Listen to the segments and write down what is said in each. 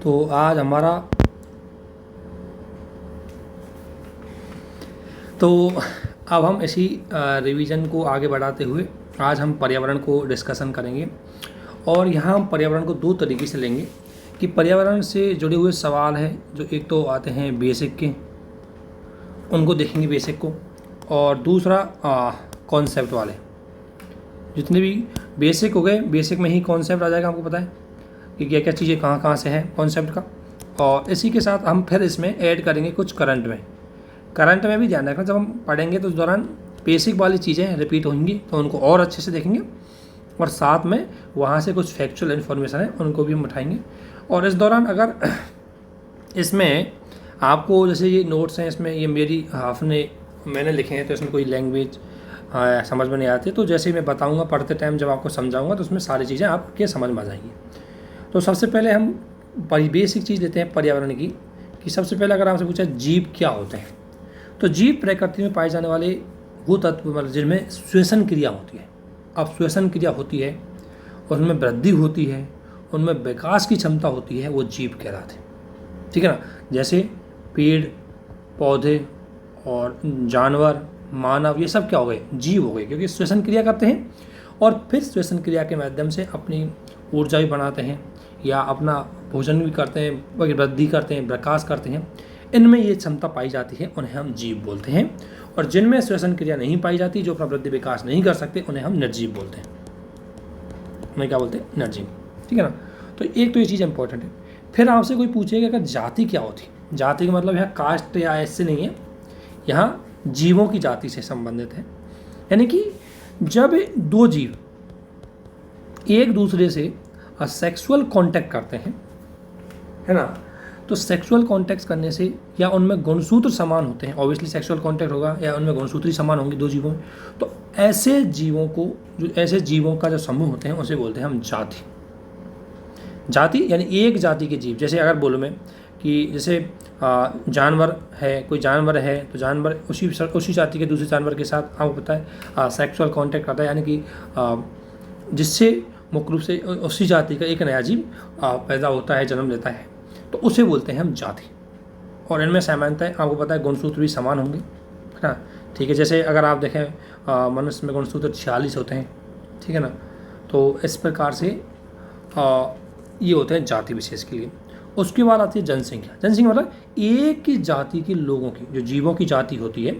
तो आज हमारा तो अब हम इसी रिवीजन को आगे बढ़ाते हुए आज हम पर्यावरण को डिस्कशन करेंगे। और यहाँ हम पर्यावरण को दो तरीके से लेंगे कि पर्यावरण से जुड़े हुए सवाल हैं जो एक तो आते हैं बेसिक के, उनको देखेंगे बेसिक को, और दूसरा कॉन्सेप्ट वाले। जितने भी बेसिक हो गए, बेसिक में ही कॉन्सेप्ट आ जाएगा, आपको पता है कि क्या क्या चीज़ें कहाँ कहाँ से हैं कॉन्सेप्ट का। और इसी के साथ हम फिर इसमें ऐड करेंगे कुछ करंट में भी ध्यान रखना, जब हम पढ़ेंगे तो उस दौरान बेसिक वाली चीज़ें रिपीट होंगी तो उनको और अच्छे से देखेंगे, और साथ में वहाँ से कुछ फैक्चुअल इन्फॉर्मेशन है उनको भी हम उठाएंगे। और इस दौरान अगर इसमें आपको जैसे ये नोट्स हैं, इसमें ये मेरी मैंने लिखे हैं, तो इसमें कोई लैंग्वेज समझ में नहीं आती, तो जैसे ही मैं बताऊँगा पढ़ते टाइम जब आपको समझाऊँगा तो उसमें सारी चीज़ें आपके समझ में आ जाएंगी। तो सबसे पहले हम बेसिक चीज़ लेते हैं पर्यावरण की, कि सबसे पहले अगर आपसे पूछा जीव क्या होते हैं, तो जीव प्रकृति में पाए जाने वाले वो तत्व मतलब जिनमें श्वसन क्रिया होती है। अब श्वसन क्रिया होती है और उनमें वृद्धि होती है, उनमें विकास की क्षमता होती है, वो जीव कहलाते हैं। ठीक है ना। जैसे पेड़ पौधे और जानवर, मानव, ये सब क्या हो गए, जीव हो गए, क्योंकि श्वसन क्रिया करते हैं और फिर श्वसन क्रिया के माध्यम से अपनी ऊर्जा भी बनाते हैं या अपना भोजन भी करते हैं, वृद्धि करते हैं, विकास करते हैं। इनमें ये क्षमता पाई जाती है, उन्हें हम जीव बोलते हैं। और जिनमें श्वसन क्रिया नहीं पाई जाती, जो अपना वृद्धि विकास नहीं कर सकते, उन्हें हम निर्जीव बोलते हैं। उन्हें क्या बोलते हैं, निर्जीव। ठीक है ना। तो एक तो ये चीज़ इंपॉर्टेंट है। फिर आपसे कोई पूछेगा कि जाति क्या होती, जाति का मतलब यहाँ कास्ट या ऐसे नहीं है, यहाँ जीवों की जाति से संबंधित है। यानी कि जब दो जीव एक दूसरे से सेक्सुअल कांटेक्ट करते हैं, है ना, तो सेक्सुअल कांटेक्ट करने से या उनमें गुणसूत्र समान होते हैं, ऑब्वियसली सेक्सुअल कांटेक्ट होगा या उनमें गुणसूत्र ही समान होंगे दो जीवों में, तो ऐसे जीवों का जो समूह होते हैं उसे बोलते हैं हम जाति। यानी एक जाति के जीव, जैसे अगर बोलूँ मैं कि जैसे जानवर है, कोई जानवर है तो जानवर उसी जाति के दूसरे जानवर के साथ आपको पता है सेक्सुअल कांटेक्ट करता है, यानी कि जिससे मुख्य रूप से उसी जाति का एक नया जीव पैदा होता है, जन्म लेता है, तो उसे बोलते हैं हम जाति। और इनमें समानता है, आपको पता है गुणसूत्र भी समान होंगे, है ना। ठीक है। जैसे अगर आप देखें मनुष्य में गुणसूत्र 46 होते हैं, ठीक है ना। तो इस प्रकार से ये होते हैं जाति विशेष के लिए। उसके बाद आती है जनसंख्या मतलब एक ही जाति के लोगों की, जो जीवों की जाति होती है,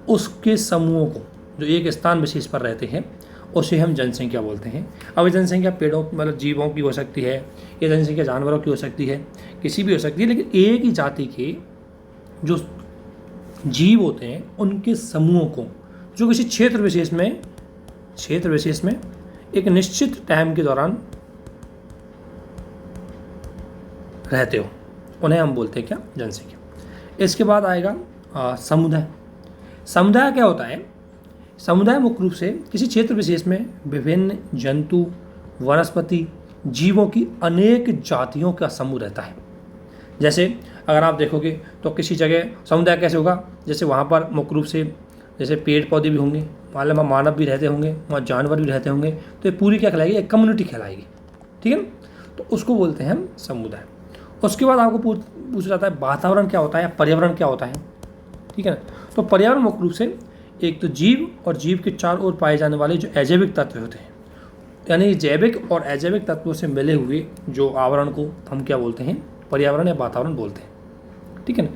उसके समूहों को जो एक स्थान विशेष पर रहते हैं उसे हम जनसंख्या बोलते हैं। अब जनसंख्या पेड़ों मतलब जीवों की हो सकती है, ये जनसंख्या जानवरों की हो सकती है, किसी भी हो सकती है, लेकिन एक ही जाति के जो जीव होते हैं उनके समूहों को जो किसी क्षेत्र विशेष में एक निश्चित टाइम के दौरान रहते हो, उन्हें हम बोलते हैं क्या, जनसंख्या। इसके बाद आएगा समुदाय क्या होता है। समुदाय मुख्य रूप से किसी क्षेत्र विशेष में विभिन्न जंतु, वनस्पति, जीवों की अनेक जातियों का समूह रहता है। जैसे अगर आप देखोगे तो किसी जगह समुदाय कैसे होगा, जैसे वहाँ पर मुख्य रूप से जैसे पेड़ पौधे भी होंगे, मान लो मानव भी रहते होंगे, वहाँ जानवर भी रहते होंगे, तो ये पूरी क्या कहलाएगी, एक कम्युनिटी कहलाएगी। ठीक है ना। तो उसको बोलते हैं हम समुदाय। उसके बाद आपको पूछा जाता है वातावरण क्या होता है, पर्यावरण क्या होता है। ठीक है ना। तो पर्यावरण मुख्य रूप से एक तो जीव और जीव के चारों ओर पाए जाने वाले जो अजैविक तत्व होते हैं, यानी जैविक और अजैविक तत्वों से मिले हुए जो आवरण को हम क्या बोलते हैं, पर्यावरण या वातावरण बोलते हैं। ठीक है ना।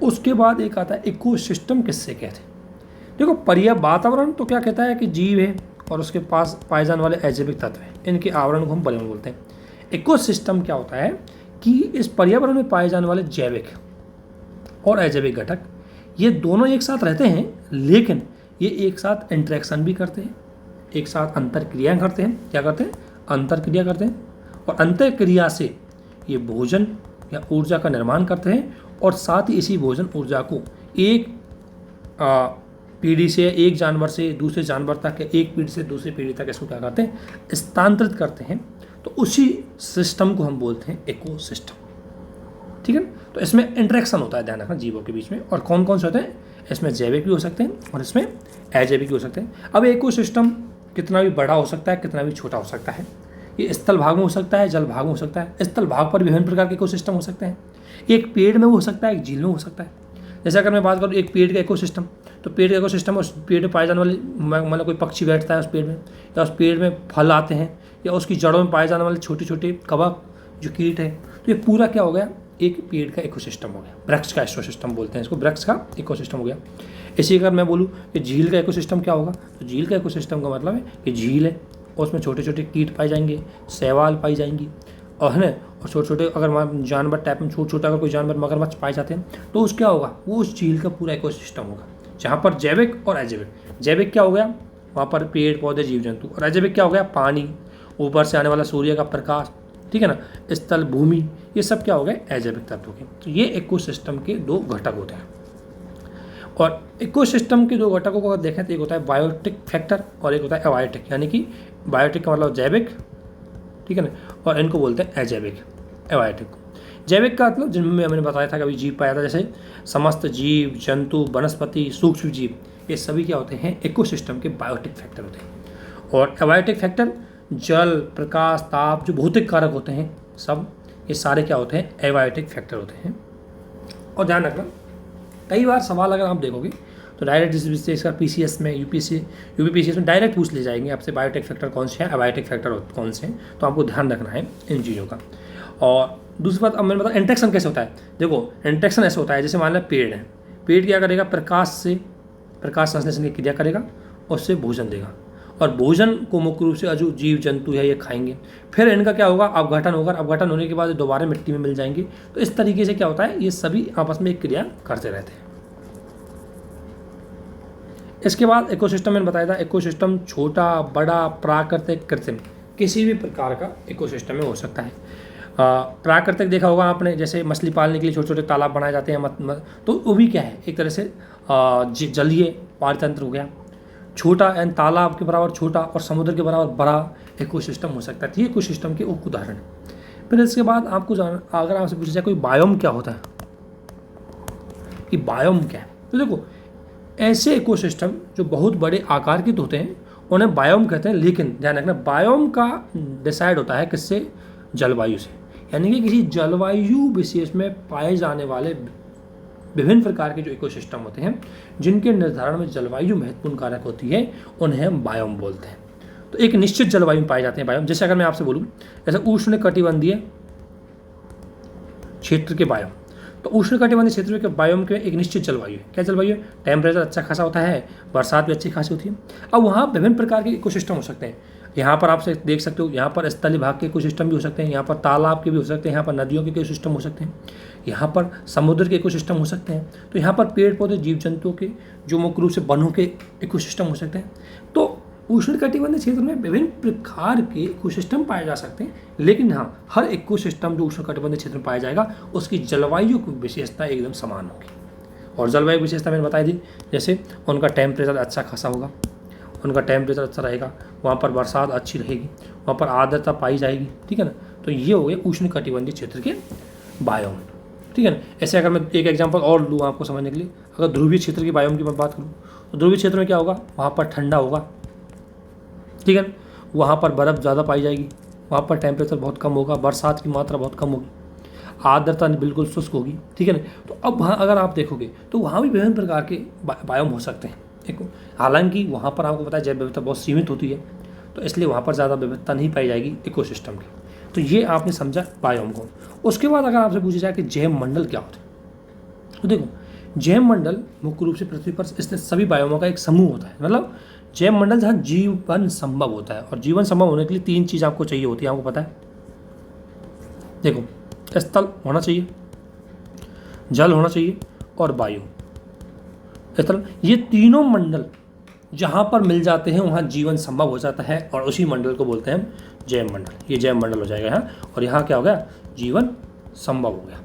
उसके बाद एक आता है इकोसिस्टम, किससे कहते हैं। देखो वातावरण तो क्या कहता है कि जीव है और उसके पास पाए जाने वाले अजैविक तत्व हैं, इनके आवरण को हम पर्यावरण बोलते हैं। इकोसिस्टम क्या होता है कि इस पर्यावरण में पाए जाने वाले जैविक और अजैविक घटक ये दोनों एक साथ रहते हैं, लेकिन ये एक साथ इंटरेक्शन भी करते हैं, एक साथ अंतर क्रिया करते हैं। क्या करते हैं, अंतर क्रिया करते हैं, और अंतर क्रिया से ये भोजन या ऊर्जा का निर्माण करते हैं, और साथ ही इसी भोजन ऊर्जा को एक पीढ़ी से, एक जानवर से दूसरे जानवर तक, एक पीढ़ी से दूसरी पीढ़ी तक इसको क्या करते हैं, स्थानांतरित करते हैं। तो उसी सिस्टम को हम बोलते हैं इकोसिस्टम। ठीक है। तो इसमें इंटरेक्शन होता है, ध्यान रखना, जीवों के बीच में। और कौन कौन से होते हैं, इसमें जैविक भी हो सकते हैं और इसमें अजैविक भी हो सकते हैं। अब इकोसिस्टम कितना भी बड़ा हो सकता है, कितना भी छोटा हो सकता है, ये स्थल भाग में हो सकता है, जल भाग में हो सकता है। स्थल भाग पर विभिन्न प्रकार के इकोसिस्टम हो सकते हैं। एक पेड़ में हो सकता है, एक झील में हो सकता है। जैसे अगर मैं बात करूँ एक पेड़ का इकोसिस्टम, तो पेड़ का इकोसिस्टम उस पेड़ में पाए जाने वाले, मतलब कोई पक्षी बैठता है उस पेड़ में, या उस पेड़ में फल आते हैं, या उसकी जड़ों में पाए जाने वाले छोटे छोटे कवक जो कीट है, तो ये पूरा क्या हो गया, एक पेड़ का इकोसिस्टम हो गया। वृक्ष का इकोसिस्टम बोलते हैं इसको, वृक्ष का इकोसिस्टम हो गया। इसी अगर मैं बोलूँ कि झील का इकोसिस्टम क्या होगा, तो झील का इकोसिस्टम का मतलब है कि झील है और उसमें छोटे छोटे कीट पाए जाएंगे, शैवाल पाई जाएंगी, और है ना, और छोटे छोटे अगर जानवर टाइप में छोटे छोटे अगर कोई जानवर मगरमच्छ पाए जाते हैं, तो उस क्या होगा, वो उस झील का पूरा इकोसिस्टम होगा, जहाँ पर जैविक और अजैविक। जैविक क्या हो गया, वहाँ पर पेड़ पौधे जीव जंतु, और अजैविक क्या हो गया, पानी, ऊपर से आने वाला सूर्य का प्रकाश, ठीक है ना, स्थल, भूमि, ये सब क्या हो गए, अजैविक तत्वों के। तो ये इकोसिस्टम के दो घटक होते हैं। और इकोसिस्टम के दो घटकों को अगर देखें तो एक होता है बायोटिक फैक्टर और एक होता है अबायोटिक, यानी कि बायोटिक का मतलब जैविक, ठीक है ना, और इनको बोलते हैं अजैविक, अबायोटिक। जैविक का मतलब जिनमें मैंने बताया था कि अभी जीव पाया था, जैसे समस्त जीव जंतु, वनस्पति, सूक्ष्म जीव, ये सभी क्या होते हैं, इकोसिस्टम के बायोटिक फैक्टर होते हैं। और अबायोटिक फैक्टर जल, प्रकाश, ताप, जो भौतिक कारक होते हैं सब, ये सारे क्या होते हैं, एबायोटिक फैक्टर होते हैं। और ध्यान रखना, कई बार सवाल अगर आप देखोगे तो डायरेक्ट इसका पीसीएस में, यूपीपीसीएस में डायरेक्ट पूछ ले जाएंगे आपसे, बायोटिक फैक्टर कौन से हैं, एबायोटिक फैक्टर कौन से हैं, तो आपको ध्यान रखना है इन चीज़ों का। और दूसरी बात, अब मैंने बताया इंट्रैक्शन कैसे होता है। देखो इंट्रैक्शन ऐसे होता है, जैसे मान लो पेड़ है, पेड़ क्या करेगा, प्रकाश संश्लेषण की क्रिया करेगा, उससे भोजन देगा, और भोजन को मुख्य रूप से जो जीव जंतु है ये खाएंगे, फिर इनका क्या होगा, अपघटन होगा, अपघटन होने के बाद दोबारा मिट्टी में मिल जाएंगे। तो इस तरीके से क्या होता है, ये सभी आपस में एक क्रिया करते रहते हैं। इसके बाद इकोसिस्टम मैंने बताया था, इकोसिस्टम छोटा, बड़ा, प्राकृतिक, कृत्रिम, किसी भी प्रकार का इकोसिस्टम में हो सकता है। प्राकृतिक देखा होगा आपने, जैसे मछली पालने के लिए छोटे छोटे तालाब बनाए जाते हैं, तो वो भी क्या है, एक तरह से जलीय पारितंत्र हो गया। छोटा एंड तालाब के बराबर छोटा और समुद्र के बराबर बड़ा इकोसिस्टम हो सकता है। ये इकोसिस्टम के उप उदाहरण। फिर इसके बाद आपको अगर आपसे पूछा जाए कोई बायोम क्या होता है, कि बायोम क्या है, तो देखो ऐसे इकोसिस्टम जो बहुत बड़े आकार के होते हैं उन्हें बायोम कहते हैं। लेकिन ध्यान रखना, बायोम का डिसाइड होता है किससे, जलवायु से, यानी कि किसी जलवायु विशेष में पाए जाने वाले विभिन्न प्रकार के जो इकोसिस्टम होते हैं जिनके निर्धारण में जलवायु महत्वपूर्ण कारक होती है, उन्हें हम बायोम बोलते हैं। तो एक निश्चित जलवायु में पाए जाते हैं बायोम। जैसे अगर मैं आपसे बोलूँ, जैसे उष्णकटिबंधीय क्षेत्र के बायोम, तो उष्णकटिबंधीय क्षेत्र के बायोम के एक निश्चित जलवायु है। क्या जलवायु है, टेम्परेचर अच्छा खासा होता है, बरसात भी अच्छी खासी होती है। अब वहाँ विभिन्न प्रकार के इकोसिस्टम हो सकते हैं। यहाँ पर आप देख सकते हो, यहाँ पर स्थलीय भाग के इकोसिस्टम भी हो सकते हैं, यहाँ पर तालाब के भी हो सकते हैं, यहाँ पर नदियों के इकोसिस्टम हो सकते हैं, यहाँ पर समुद्र के इकोसिस्टम हो सकते हैं, तो यहाँ पर पेड़ पौधे जीव जंतुओं के जो मुख्य रूप से वनों के इकोसिस्टम हो सकते हैं। तो उष्णकटिबंधीय क्षेत्र में विभिन्न प्रकार के इकोसिस्टम पाए जा सकते हैं, लेकिन हाँ, हर इकोसिस्टम जो उष्णकटिबंधीय क्षेत्र में पाया जाएगा उसकी जलवायु की विशेषता एकदम समान होगी। और जलवायु विशेषता मैंने बताई दी, जैसे उनका टेम्परेचर अच्छा खासा होगा, उनका टेम्परेचर अच्छा रहेगा, वहाँ पर बरसात अच्छी रहेगी, वहाँ पर आर्द्रता पाई जाएगी, ठीक है ना। तो ये हो गए उष्णकटिबंधीय क्षेत्र के बायोम, ठीक है ना। ऐसे अगर मैं एक एग्जांपल और लूँ आपको समझने के लिए, अगर ध्रुवीय क्षेत्र के बायोम की मैं बात करूँ, तो ध्रुवीय क्षेत्र में क्या होगा, वहाँ पर ठंडा होगा, ठीक है ना, वहाँ पर बर्फ़ ज़्यादा पाई जाएगी, वहाँ पर टेम्परेचर बहुत कम होगा, बरसात की मात्रा बहुत कम होगी, आर्द्रता बिल्कुल शुष्क होगी, ठीक है ना। तो अब वहाँ अगर आप देखोगे तो वहाँ भी विभिन्न प्रकार के बायोम हो सकते हैं। देखो, हालांकि वहाँ पर आपको पता है जैव विविधता बहुत सीमित होती है, तो इसलिए वहाँ पर ज़्यादा विविधता नहीं पाई जाएगी इकोसिस्टम की। तो ये आपने समझा बायोम को। उसके बाद अगर आपसे पूछा जाए कि जैव मंडल क्या होता है, तो देखो जैव मंडल मुख्य रूप से पृथ्वी पर स्थित सभी बायोमों का एक समूह होता है। मतलब जैव मंडल जहाँ जीवन संभव होता है, और जीवन संभव होने के लिए 3 चीज़ आपको चाहिए होती है, आपको पता है। देखो, स्थल होना चाहिए, जल होना चाहिए और वायु। स्थल, ये तीनों मंडल जहाँ पर मिल जाते हैं वहाँ जीवन संभव हो जाता है, और उसी मंडल को बोलते हैं हम जैव मंडल। ये जैव मंडल हो जाएगा यहाँ, और यहाँ क्या हो गया, जीवन संभव हो गया।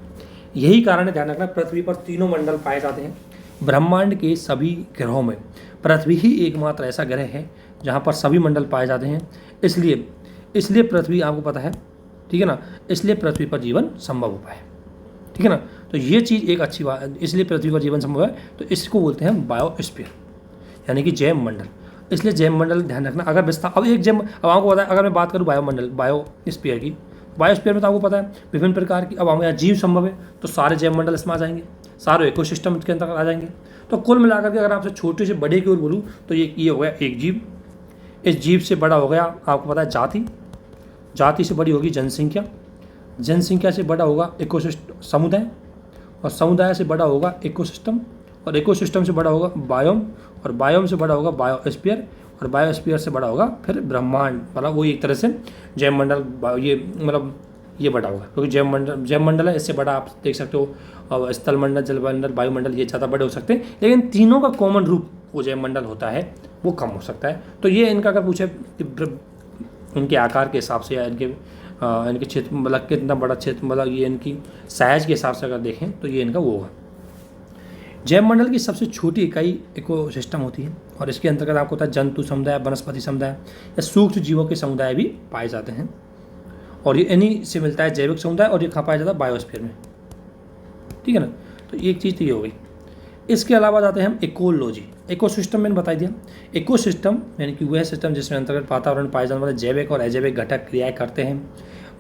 यही कारण है, ध्यान रखना, पृथ्वी पर तीनों मंडल पाए जाते हैं। ब्रह्मांड के सभी ग्रहों में पृथ्वी ही एकमात्र ऐसा ग्रह है जहाँ पर सभी मंडल पाए जाते हैं। इसलिए पृथ्वी, आपको पता है, ठीक है ना, इसलिए पृथ्वी पर जीवन संभव हो पाए, ठीक है ना। तो ये चीज़ एक अच्छी बात, इसलिए पृथ्वी पर जीवन संभव है, तो इसको बोलते हैं बायोस्फीयर, यानी कि जैव मंडल। इसलिए जैव मंडल ध्यान रखना। अगर विस्तार, अब एक जैव, अब आपको पता है, अगर मैं बात करूँ बायोमंडल, बायोस्फीयर की, बायोस्फीयर में तो आपको पता है विभिन्न प्रकार की, अब हमें यहाँ जीव संभव है तो सारे जैव मंडल इसमें आ जाएंगे, सारे इकोसिस्टम के अंतर्गत आ जाएंगे। तो कुल मिलाकर के अगर आपसे छोटे से बड़े की ओर बोलूँ तो ये हो गया एक जीव, इस जीव से बड़ा हो गया आपको पता है जाति, जाति से बड़ी होगी जनसंख्या, जनसंख्या से बड़ा होगा इकोसिस्टम समुदाय, और समुदाय से बड़ा होगा इकोसिस्टम, और इकोसिस्टम से बड़ा होगा बायोम, और बायोम से बड़ा होगा बायोस्फीयर, और बायोस्फीयर से बड़ा होगा फिर ब्रह्मांड। मतलब वो एक तरह से जैव मंडल, ये मतलब ये बड़ा होगा, क्योंकि जैव मंडल है, इससे बड़ा आप देख सकते हो स्थल मंडल, जल मंडल, वायुमंडल, ये ज़्यादा बड़े हो सकते हैं, लेकिन तीनों का कॉमन रूप वो जैव मंडल होता है वो कम हो सकता है। तो ये इनका अगर पूछे उनके आकार के हिसाब से या इनके क्षेत्र, मतलब कितना बड़ा क्षेत्र, मतलब ये इनकी साइज के हिसाब से अगर देखें तो ये इनका वो होगा। जैव मंडल की सबसे छोटी इकाई इकोसिस्टम होती है, और इसके अंतर्गत आपको होता है जंतु समुदाय, वनस्पति समुदाय या सूक्ष्म जीवों के समुदाय भी पाए जाते हैं, और ये इन्हीं से मिलता है जैविक समुदाय, और ये कहाँ पाया जाता है बायोस्फीयर में, ठीक है ना। तो एक चीज़ तो ये हो गई। इसके अलावा जाते हैं हम इकोलॉजी। इकोसिस्टम मैंने बता दिया, इकोसिस्टम यानी कि वह सिस्टम जिसमें अंतर्गत वातावरण पाए जाने वाले जैविक और अजैविक घटक क्रियाएँ करते हैं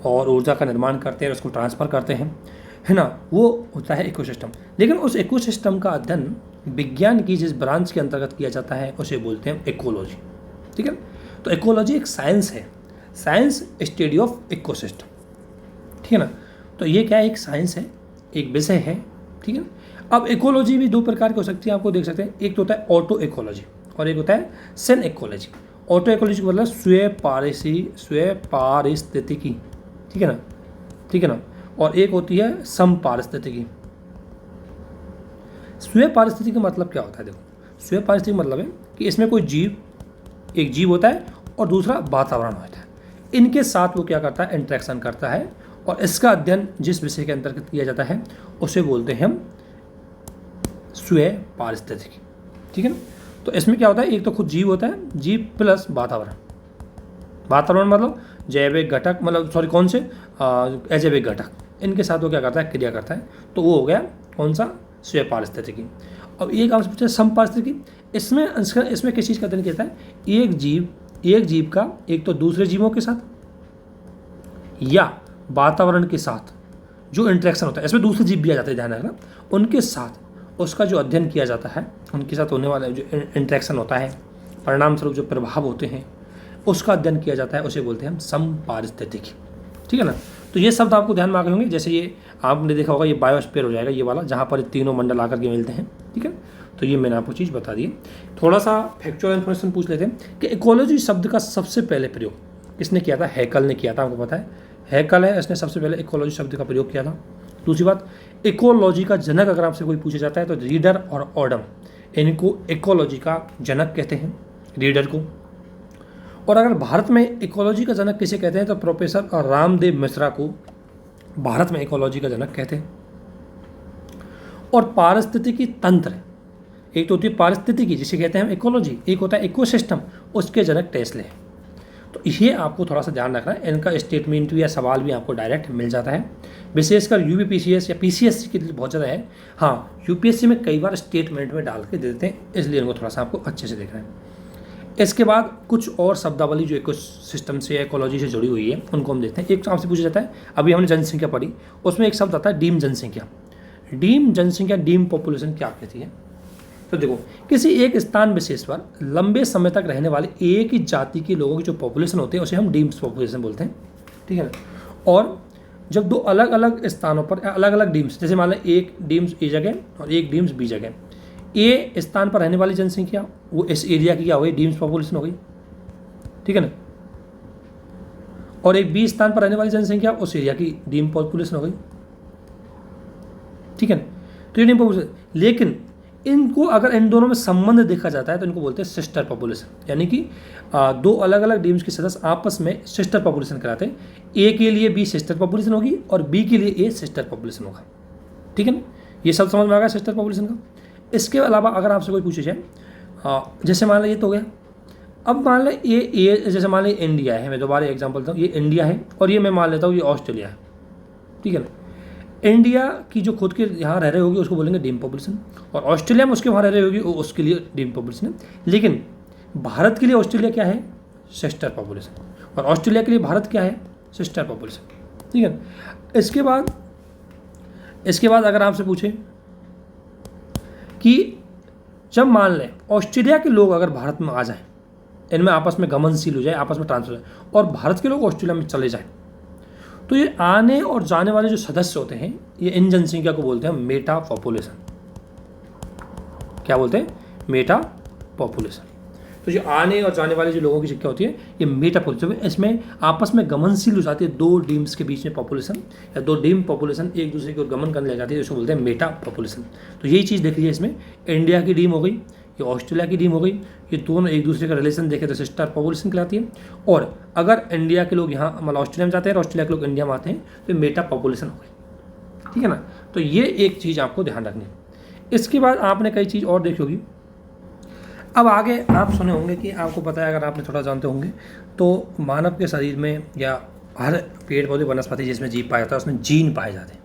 और ऊर्जा का निर्माण करते हैं और उसको ट्रांसफ़र करते हैं, है ना, वो होता है इकोसिस्टम। लेकिन उस इकोसिस्टम का अध्ययन विज्ञान की जिस ब्रांच के अंतर्गत किया जाता है उसे बोलते हैं इकोलॉजी, ठीक है। तो इकोलॉजी एक साइंस है, साइंस स्टडी ऑफ इकोसिस्टम, ठीक है ना। तो ये क्या है, एक साइंस है, एक विषय है, ठीक है। अब इकोलॉजी भी दो प्रकार की हो सकती है, आपको देख सकते हैं, एक तो होता है ऑटो इकोलॉजी और एक होता है सेन इकोलॉजी। ऑटो इकोलॉजी को मतलब स्वयं पारिस्थितिकी, ठीक है ना, ठीक है ना, और एक होती है समपारिस्थितिकी। स्वयं पारिस्थितिकी का मतलब क्या होता है, देखो स्वयं पारिस्थितिकी मतलब है कि इसमें कोई जीव, एक जीव होता है और दूसरा वातावरण होता है, इनके साथ वो क्या करता है, इंटरेक्शन करता है, और इसका अध्ययन जिस विषय के अंतर्गत किया जाता है उसे बोलते हैं हम स्वयं पारिस्थितिकी, ठीक है ना। तो इसमें क्या होता है, एक तो खुद जीव होता है, जीव प्लस वातावरण, वातावरण मतलब जैविक घटक, मतलब सॉरी कौन से अजैविक घटक, इनके साथ वो क्या करता है, क्रिया करता है। तो वो हो गया कौन सा, स्वयं पारिस्थितिकी। अब एक आपसे पूछा समपारिस्थितिकी, इसमें किस चीज़ का अध्ययन किया है, एक जीव का एक तो दूसरे जीवों के साथ या वातावरण के साथ जो इंटरेक्शन होता है, इसमें दूसरे जीव भी आ जाते हैं, ध्यान रखना, उनके साथ उसका जो अध्ययन किया जाता है, उनके साथ होने वाला जो इंटरेक्शन होता है, परिणाम स्वरूप जो प्रभाव होते हैं उसका अध्ययन किया जाता है, उसे बोलते हैं हम समपारिस्थितिकी, ठीक है ना। तो ये शब्द आपको ध्यान में आगे होंगे, जैसे ये आपने देखा होगा, ये बायोस्फीयर हो जाएगा ये वाला, जहाँ पर तीनों मंडल आकर के मिलते हैं, ठीक है। तो ये मैंने आपको चीज़ बता दी। थोड़ा सा फैक्चुअल इन्फॉर्मेशन पूछ लेते हैं कि इकोलॉजी शब्द का सबसे पहले प्रयोग किसने किया था, हैकल ने किया था, आपको पता है हैकल है, इसने सबसे पहले इकोलॉजी शब्द का प्रयोग किया था। दूसरी बात, इकोलॉजी का जनक अगर आपसे कोई पूछा जाता है तो रीडर और ऑडम, इनको इकोलॉजी का जनक कहते हैं, रीडर को। और अगर भारत में इकोलॉजी का जनक किसे कहते हैं तो प्रोफेसर रामदेव मिश्रा को भारत में इकोलॉजी का जनक कहते हैं। और पारिस्थितिकी तंत्र, एक तो होती है पारिस्थितिकी जिसे कहते हैं हम इकोलॉजी, एक होता है इकोसिस्टम, उसके जनक टेस्ले हैं। तो ये आपको थोड़ा सा ध्यान रखना है, इनका स्टेटमेंट या सवाल भी आपको डायरेक्ट मिल जाता है, विशेषकर यूपीपीसीएस या पीसीएससी के लिए बहुत ज़्यादा है। हाँ, यूपीएससी में कई बार स्टेटमेंट में डाल के दे देते हैं, इसलिए इनको थोड़ा सा आपको अच्छे से देखना है। इसके बाद कुछ और शब्दावली जो इकोसिस्टम से इकोलॉजी से जुड़ी हुई है उनको हम देखते हैं। एक आपसे पूछा जाता है, अभी हमने जनसंख्या पढ़ी, उसमें एक शब्द आता है डीम जनसंख्या। डीम जनसंख्या, डीम पॉपुलेशन क्या कहती है, तो देखो किसी एक स्थान विशेष पर लंबे समय तक रहने वाले एक ही जाति के लोगों की जो पॉपुलेशन होती है उसे हम डीम्स पॉपुलेशन बोलते हैं, ठीक है ना। और जब दो अलग अलग स्थानों पर अलग अलग डीम्स, जैसे मान लें एक डीम्स ए जगह और एक डीम्स बी जगह, ए स्थान पर रहने वाली जनसंख्या वो इस एरिया की क्या हो गई, डीम्स पॉपुलेशन हो गई, ठीक है ना। और एक बी स्थान पर रहने वाली जनसंख्या उस एरिया की डीम पॉपुलेशन हो गई, ठीक है ना। तो ये डीम पॉपुलेशन, लेकिन इनको अगर इन दोनों में संबंध देखा जाता है तो इनको बोलते हैं सिस्टर पॉपुलेशन, यानी कि दो अलग अलग डीम्स के सदस्य आपस में सिस्टर पॉपुलेशन कराते हैं। ए के लिए बी सिस्टर पॉपुलेशन होगी और बी के लिए ए सिस्टर पॉपुलेशन होगा, ठीक है ना। ये सब समझ में आ गया सिस्टर पॉपुलेशन का। इसके अलावा अगर आपसे कोई पूछे जाए, जैसे मान लें ये तो हो गया, अब मान लें ये जैसे मान लें इंडिया है, मैं दोबारा एग्जाम्पल देता हूँ, ये इंडिया है और ये मैं मान लेता हूँ ये ऑस्ट्रेलिया है, ठीक है ना। इंडिया की जो खुद के यहाँ रह रहे होगी उसको बोलेंगे डीम पॉपुलेशन, और ऑस्ट्रेलिया में उसके वहाँ रह रहे होगी उसके लिए डीम पॉपुलेशन है। लेकिन भारत के लिए ऑस्ट्रेलिया क्या है? Sister population. और ऑस्ट्रेलिया के लिए भारत क्या है? Sister population. ठीक है। इसके बाद अगर आपसे पूछे कि जब मान लें ऑस्ट्रेलिया के लोग अगर भारत में आ जाएं, इनमें आपस में गमनशील हो जाए, आपस में ट्रांसफर हो जाए, और भारत के लोग ऑस्ट्रेलिया में चले जाएं, तो ये आने और जाने वाले जो सदस्य होते हैं, ये इन जनसंख्या को बोलते हैं मेटा पॉपुलेशन। क्या बोलते हैं? Meta population. तो जो आने और जाने वाले जो लोगों की संख्या होती है, ये मेटा पॉपुलेशन। इसमें आपस में गमनशील हो जाती है, दो डीम्स के बीच में पॉपुलेशन, या दो डीम पॉपुलेशन एक दूसरे की ओर गमन करने लग जाती है, जिसको बोलते हैं मेटा पॉपुलेशन। तो यही चीज़ देख लीजिए, इसमें इंडिया की डीम हो गई, ये ऑस्ट्रेलिया की डीम हो गई, ये दोनों एक दूसरे का रिलेशन देखें तो सिस्टर पॉपुलेशन कहलाती है। और अगर इंडिया के लोग यहाँ मतलब ऑस्ट्रेलिया में जाते हैं और ऑस्ट्रेलिया के लोग इंडिया में आते हैं, तो मेटा पॉपुलेशन हो गई। ठीक है ना। तो ये एक चीज़ आपको ध्यान रखनी है। इसके बाद आपने कई चीज़ और देखी होगी। अब आगे आप सुने होंगे कि आपको पता है, अगर आपने थोड़ा जानते होंगे, तो मानव के शरीर में या हर पेड़ पौधे वनस्पति जिसमें जीव पाया जाता है उसमें जीन पाए जाते हैं,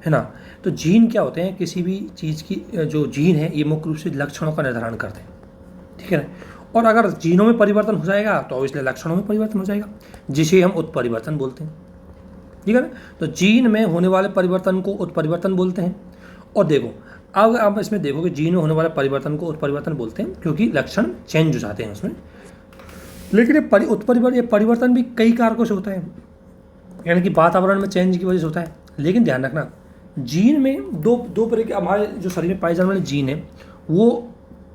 है ना। तो जीन क्या होते हैं? किसी भी चीज़ की जो जीन है ये मुख्य रूप से लक्षणों का निर्धारण करते हैं। ठीक है ना। और अगर जीनों में परिवर्तन हो जाएगा तो इसलिए लक्षणों में परिवर्तन हो जाएगा, जिसे हम उत्परिवर्तन बोलते हैं। ठीक है ना। तो जीन में होने वाले परिवर्तन को उत्परिवर्तन बोलते हैं। और देखो, अब आप इसमें देखोगे जीन में होने वाले परिवर्तन को उत्परिवर्तन बोलते हैं, क्योंकि लक्षण चेंज हो जाते हैं उसमें। लेकिन ये परिवर्तन भी कई कारकों से होता है, यानी कि वातावरण में चेंज की वजह से होता है। लेकिन ध्यान रखना, जीन में दो प्रकार के, हमारे जो शरीर में पाए जाने वाले जीन है वो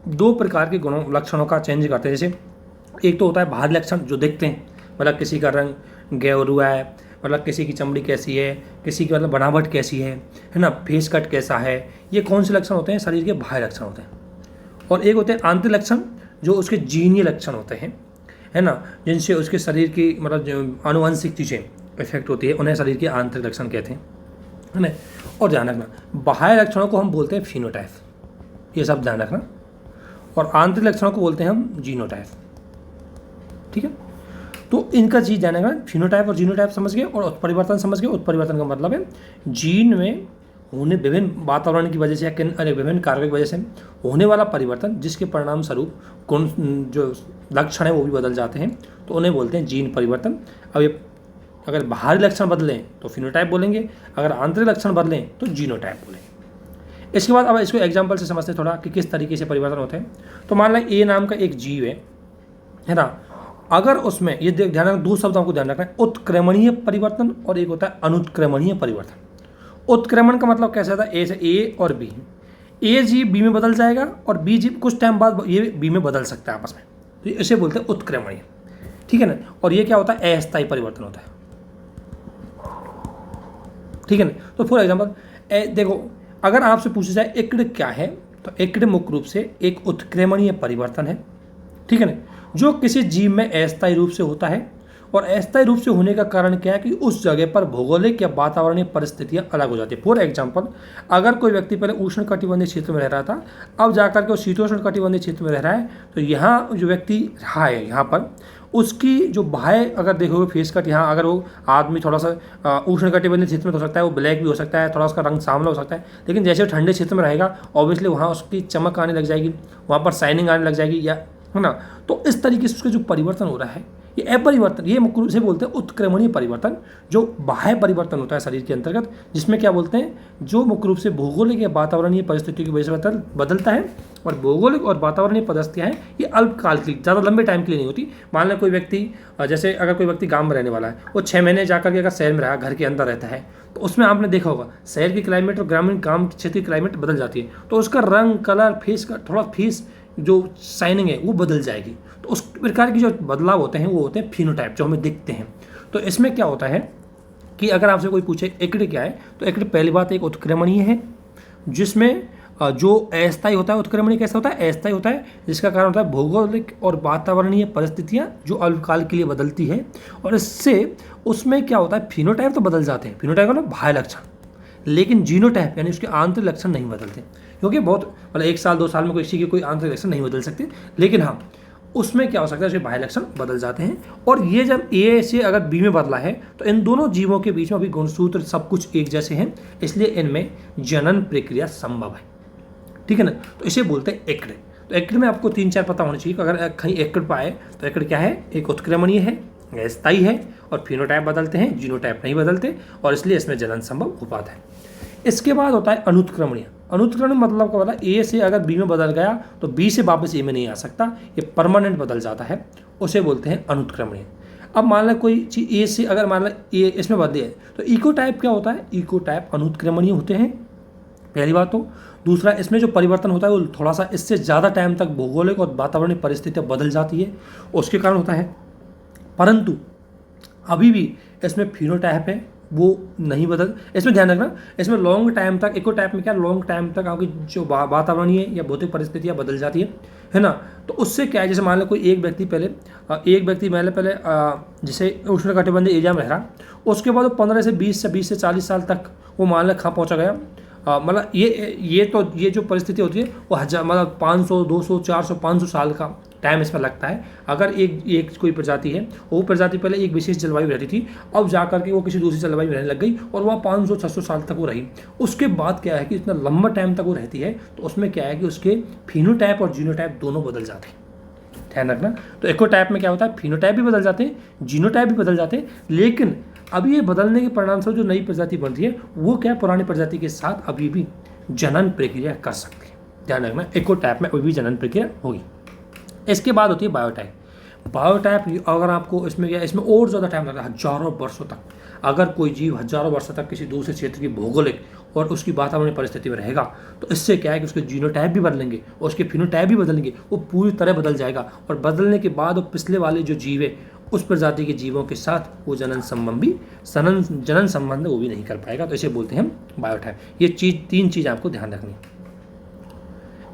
दो प्रकार के गुणों लक्षणों का चेंज करते हैं। जैसे एक तो होता है बाहरी लक्षण जो दिखते हैं, मतलब किसी का रंग गेवरुआ है, मतलब किसी की चमड़ी कैसी है, किसी की मतलब बनावट कैसी है ना, फेस कट कैसा है, ये कौन से लक्षण होते हैं? शरीर के बाह्य लक्षण होते हैं। और एक होते हैं आंतरिक लक्षण जो उसके जीनीय लक्षण होते हैं, है ना, जिनसे उसके शरीर की मतलब जो आनुवंशिक चीज़ें इफेक्ट होती है, उन्हें शरीर के आंतरिक लक्षण कहते हैं, है ना। और ध्यान रखना, बाह्य लक्षणों को हम बोलते हैं फिनोटाइप, ये सब ध्यान रखना। और आंतरिक लक्षणों को बोलते हैं हम जीनोटाइप। ठीक है। तो इनका चीज़ ध्यान रखना, फिनोटाइप और जीनोटाइप समझ गए, और उत्परिवर्तन समझ गए। उत्परिवर्तन का मतलब है जीन में होने विभिन्न वातावरण की वजह से या विभिन्न कारकों की वजह से होने वाला परिवर्तन, जिसके परिणाम स्वरूप कौन जो लक्षण है वो भी बदल जाते हैं, तो उन्हें बोलते हैं जीन परिवर्तन। अब ये अगर बाहरी लक्षण बदलें तो फिनोटाइप बोलेंगे, अगर आंतरिक लक्षण बदलें तो जीनोटाइप बोलेंगे। इसके बाद अब इसको एग्जाम्पल से समझते हैं थोड़ा कि किस तरीके से परिवर्तन होते हैं। तो मान लें ए नाम का एक जीव है ना। अगर उसमें ये ध्यान रखना, दो शब्द आपको ध्यान रखना है, उत्क्रमणीय परिवर्तन और एक होता है अनुत्क्रमणीय परिवर्तन। उत्क्रमण का मतलब कैसा होता है? ए से ए और बी, ए जीव बी में बदल जाएगा और बी जीव कुछ टाइम बाद ये बी में बदल सकता है आपस में, तो इसे बोलते हैं उत्क्रमणीय। ठीक है ना। और ये क्या होता है? अस्थायी परिवर्तन होता है। ठीक है ना। तो फॉर एग्जाम्पल देखो, अगर आपसे पूछा जाए एक्ड क्या है, तो एक्ड मुख्य रूप से एक उत्क्रमणीय परिवर्तन है। ठीक है ना, जो किसी जीव में अस्थायी रूप से होता है। और अस्थायी रूप से होने का कारण क्या है कि उस जगह पर भौगोलिक या वातावरणीय परिस्थितियां अलग हो जाती है। फॉर एग्जाम्पल, अगर कोई व्यक्ति पहले उष्ण कटिबंधीय क्षेत्र में रह रहा था, अब जाकर के वो शीतोष्ण कटिबंधीय क्षेत्र में रह रहा है, तो यहाँ जो व्यक्ति रहा है यहाँ पर उसकी जो बाह्य अगर देखोगे फेस कट, यहाँ अगर वो आदमी थोड़ा सा उष्ण कटिबंधीय क्षेत्र में हो सकता है, वो ब्लैक भी हो सकता है, थोड़ा उसका रंग सांवला हो सकता है। लेकिन जैसे वो ठंडे क्षेत्र में रहेगा, ऑब्वियसली वहाँ उसकी चमक आने लग जाएगी, वहाँ पर शाइनिंग आने लग जाएगी, या है ना। तो इस तरीके से उसका जो परिवर्तन हो रहा है, ये अपरिवर्तन, ये मुख्य रूप से बोलते हैं उत्क्रमणीय परिवर्तन, जो बाह्य परिवर्तन होता है शरीर के अंतर्गत, जिसमें क्या बोलते हैं, जो मुख्य रूप से भौगोलिक या वातावरणीय परिस्थितियों की वजह से बदलता है। और भौगोलिक और वातावरणीय परिस्थितियाँ हैं ये अल्पकाल की, ज़्यादा लंबे टाइम के लिए नहीं होती। मान लें कोई व्यक्ति, जैसे अगर कोई व्यक्ति गाँव में रहने वाला है, वो 6 महीने जाकर के अगर शहर में रहा, घर के अंदर रहता है, तो उसमें आपने देखा होगा शहर की क्लाइमेट और ग्रामीण गाँव क्षेत्र की क्लाइमेट बदल जाती है, तो उसका रंग, कलर, फेस का थोड़ा फेस जो शाइनिंग है वो बदल जाएगी। तो उस प्रकार की जो बदलाव होते हैं वो होते हैं फिनोटाइप, जो हमें दिखते हैं। तो इसमें क्या होता है कि अगर आपसे कोई पूछे एक्ड क्या है, तो एक्ड पहली बात एक उत्क्रमणीय है, जिसमें जो अस्थायी होता है। उत्क्रमणीय कैसा होता है? अस्थायी होता है, जिसका कारण होता है भौगोलिक और वातावरणीय परिस्थितियाँ जो अल्पकाल के लिए बदलती है। और इससे उसमें क्या होता है, फिनोटाइप तो बदल जाते हैं, फिनोटाइप मतलब बाह्य लक्षण, लेकिन जीनोटाइप यानी उसके आंतरिक लक्षण नहीं बदलते, क्योंकि बहुत मतलब 1 साल 2 साल में किसी के कोई आंतरिक लक्षण नहीं बदल सकते। लेकिन हाँ, उसमें क्या हो सकता है, उसके बाह्य लक्षण बदल जाते हैं। और ये जब ए से अगर बी में बदला है, तो इन दोनों जीवों के बीच में अभी गुणसूत्र सब कुछ एक जैसे हैं, इसलिए इनमें जनन प्रक्रिया संभव है। ठीक है ना। तो इसे बोलते हैं एक्ड। तो एकड़ में आपको 3-4 पता होना चाहिए कि अगर कहीं एकड़ पाए तो एकड़ क्या है, एक उत्क्रमणीय है, स्थायी है और फिनोटाइप बदलते हैं, जीनोटाइप नहीं बदलते और इसलिए इसमें जनन संभव हो पाता है। इसके बाद होता है अनुत्क्रमणीय। अनुत्क्रमण मतलब क्या होता है, ए से अगर बी में बदल गया तो बी से वापस ए में नहीं आ सकता, ये परमानेंट बदल जाता है, उसे बोलते हैं अनुत्क्रमणीय। अब मान लो कोई चीज़ ए से अगर मान लो ए इसमें बदले है तो इकोटाइप क्या होता है, इकोटाइप अनुत्क्रमणीय होते हैं, पहली बात। तो दूसरा, इसमें जो परिवर्तन होता है वो थोड़ा सा इससे ज़्यादा टाइम तक भौगोलिक और वातावरणीय परिस्थितियाँ बदल जाती है उसके कारण होता है, परंतु अभी भी इसमें फिनोटाइप है वो नहीं बदल। इसमें ध्यान रखना, इसमें लॉन्ग टाइम तक, इकोटाइप में क्या लॉन्ग टाइम तक आपकी जो वातावरणीय या भौतिक परिस्थितियाँ बदल जाती है ना। तो उससे क्या है, जैसे मान लो कोई एक व्यक्ति पहले जैसे उष्णकटिबंधीय एरिया में रह रहा, उसके बाद वो 15 से 20 से 40 साल तक वो मान लो कहाँ पहुँचा गया, मतलब ये जो परिस्थिति होती है वो हजार मतलब 500, 200, 400, 500 साल का टाइम इसमें लगता है। अगर एक कोई प्रजाति है, वो प्रजाति पहले एक विशेष जलवायु रहती थी, अब जा करके वो किसी दूसरी जलवायु रहने लग गई और वहाँ 500-600 साल तक वो रही। उसके बाद क्या है कि इतना लंबा टाइम तक वो रहती है तो उसमें क्या है कि उसके फिनोटाइप और जीनोटाइप दोनों बदल जाते हैं, ध्यान रखना। तो इकोटाइप में क्या होता है, फिनोटाइप भी बदल जाते हैं, जीनोटाइप भी बदल जाते हैं, लेकिन अब ये बदलने के परिणाम से जो नई प्रजाति बनती है वो क्या पुरानी प्रजाति के साथ अभी भी जनन प्रक्रिया कर सकती है, ध्यान रखना। इकोटाइप में अभी भी जनन प्रक्रिया होगी। इसके बाद होती है बायोटाइप। बायोटाइप अगर आपको इसमें क्या, इसमें और ज़्यादा टाइम लगता है, हजारों वर्षों तक। अगर कोई जीव हजारों वर्षों तक किसी दूसरे क्षेत्र की भौगोलिक और उसकी वातावरणीय परिस्थिति में रहेगा तो इससे क्या है कि उसके जीनोटाइप भी बदलेंगे और उसके फिनोटाइप भी बदलेंगे, वो पूरी तरह बदल जाएगा और बदलने के बाद वो पिछले वाले जो जीव है उस प्रजाति के जीवों के साथ वो जनन संबंध वो भी नहीं कर पाएगा, तो इसे बोलते हैं हम बायोटाइप। ये तीन चीज़ आपको ध्यान रखनी है।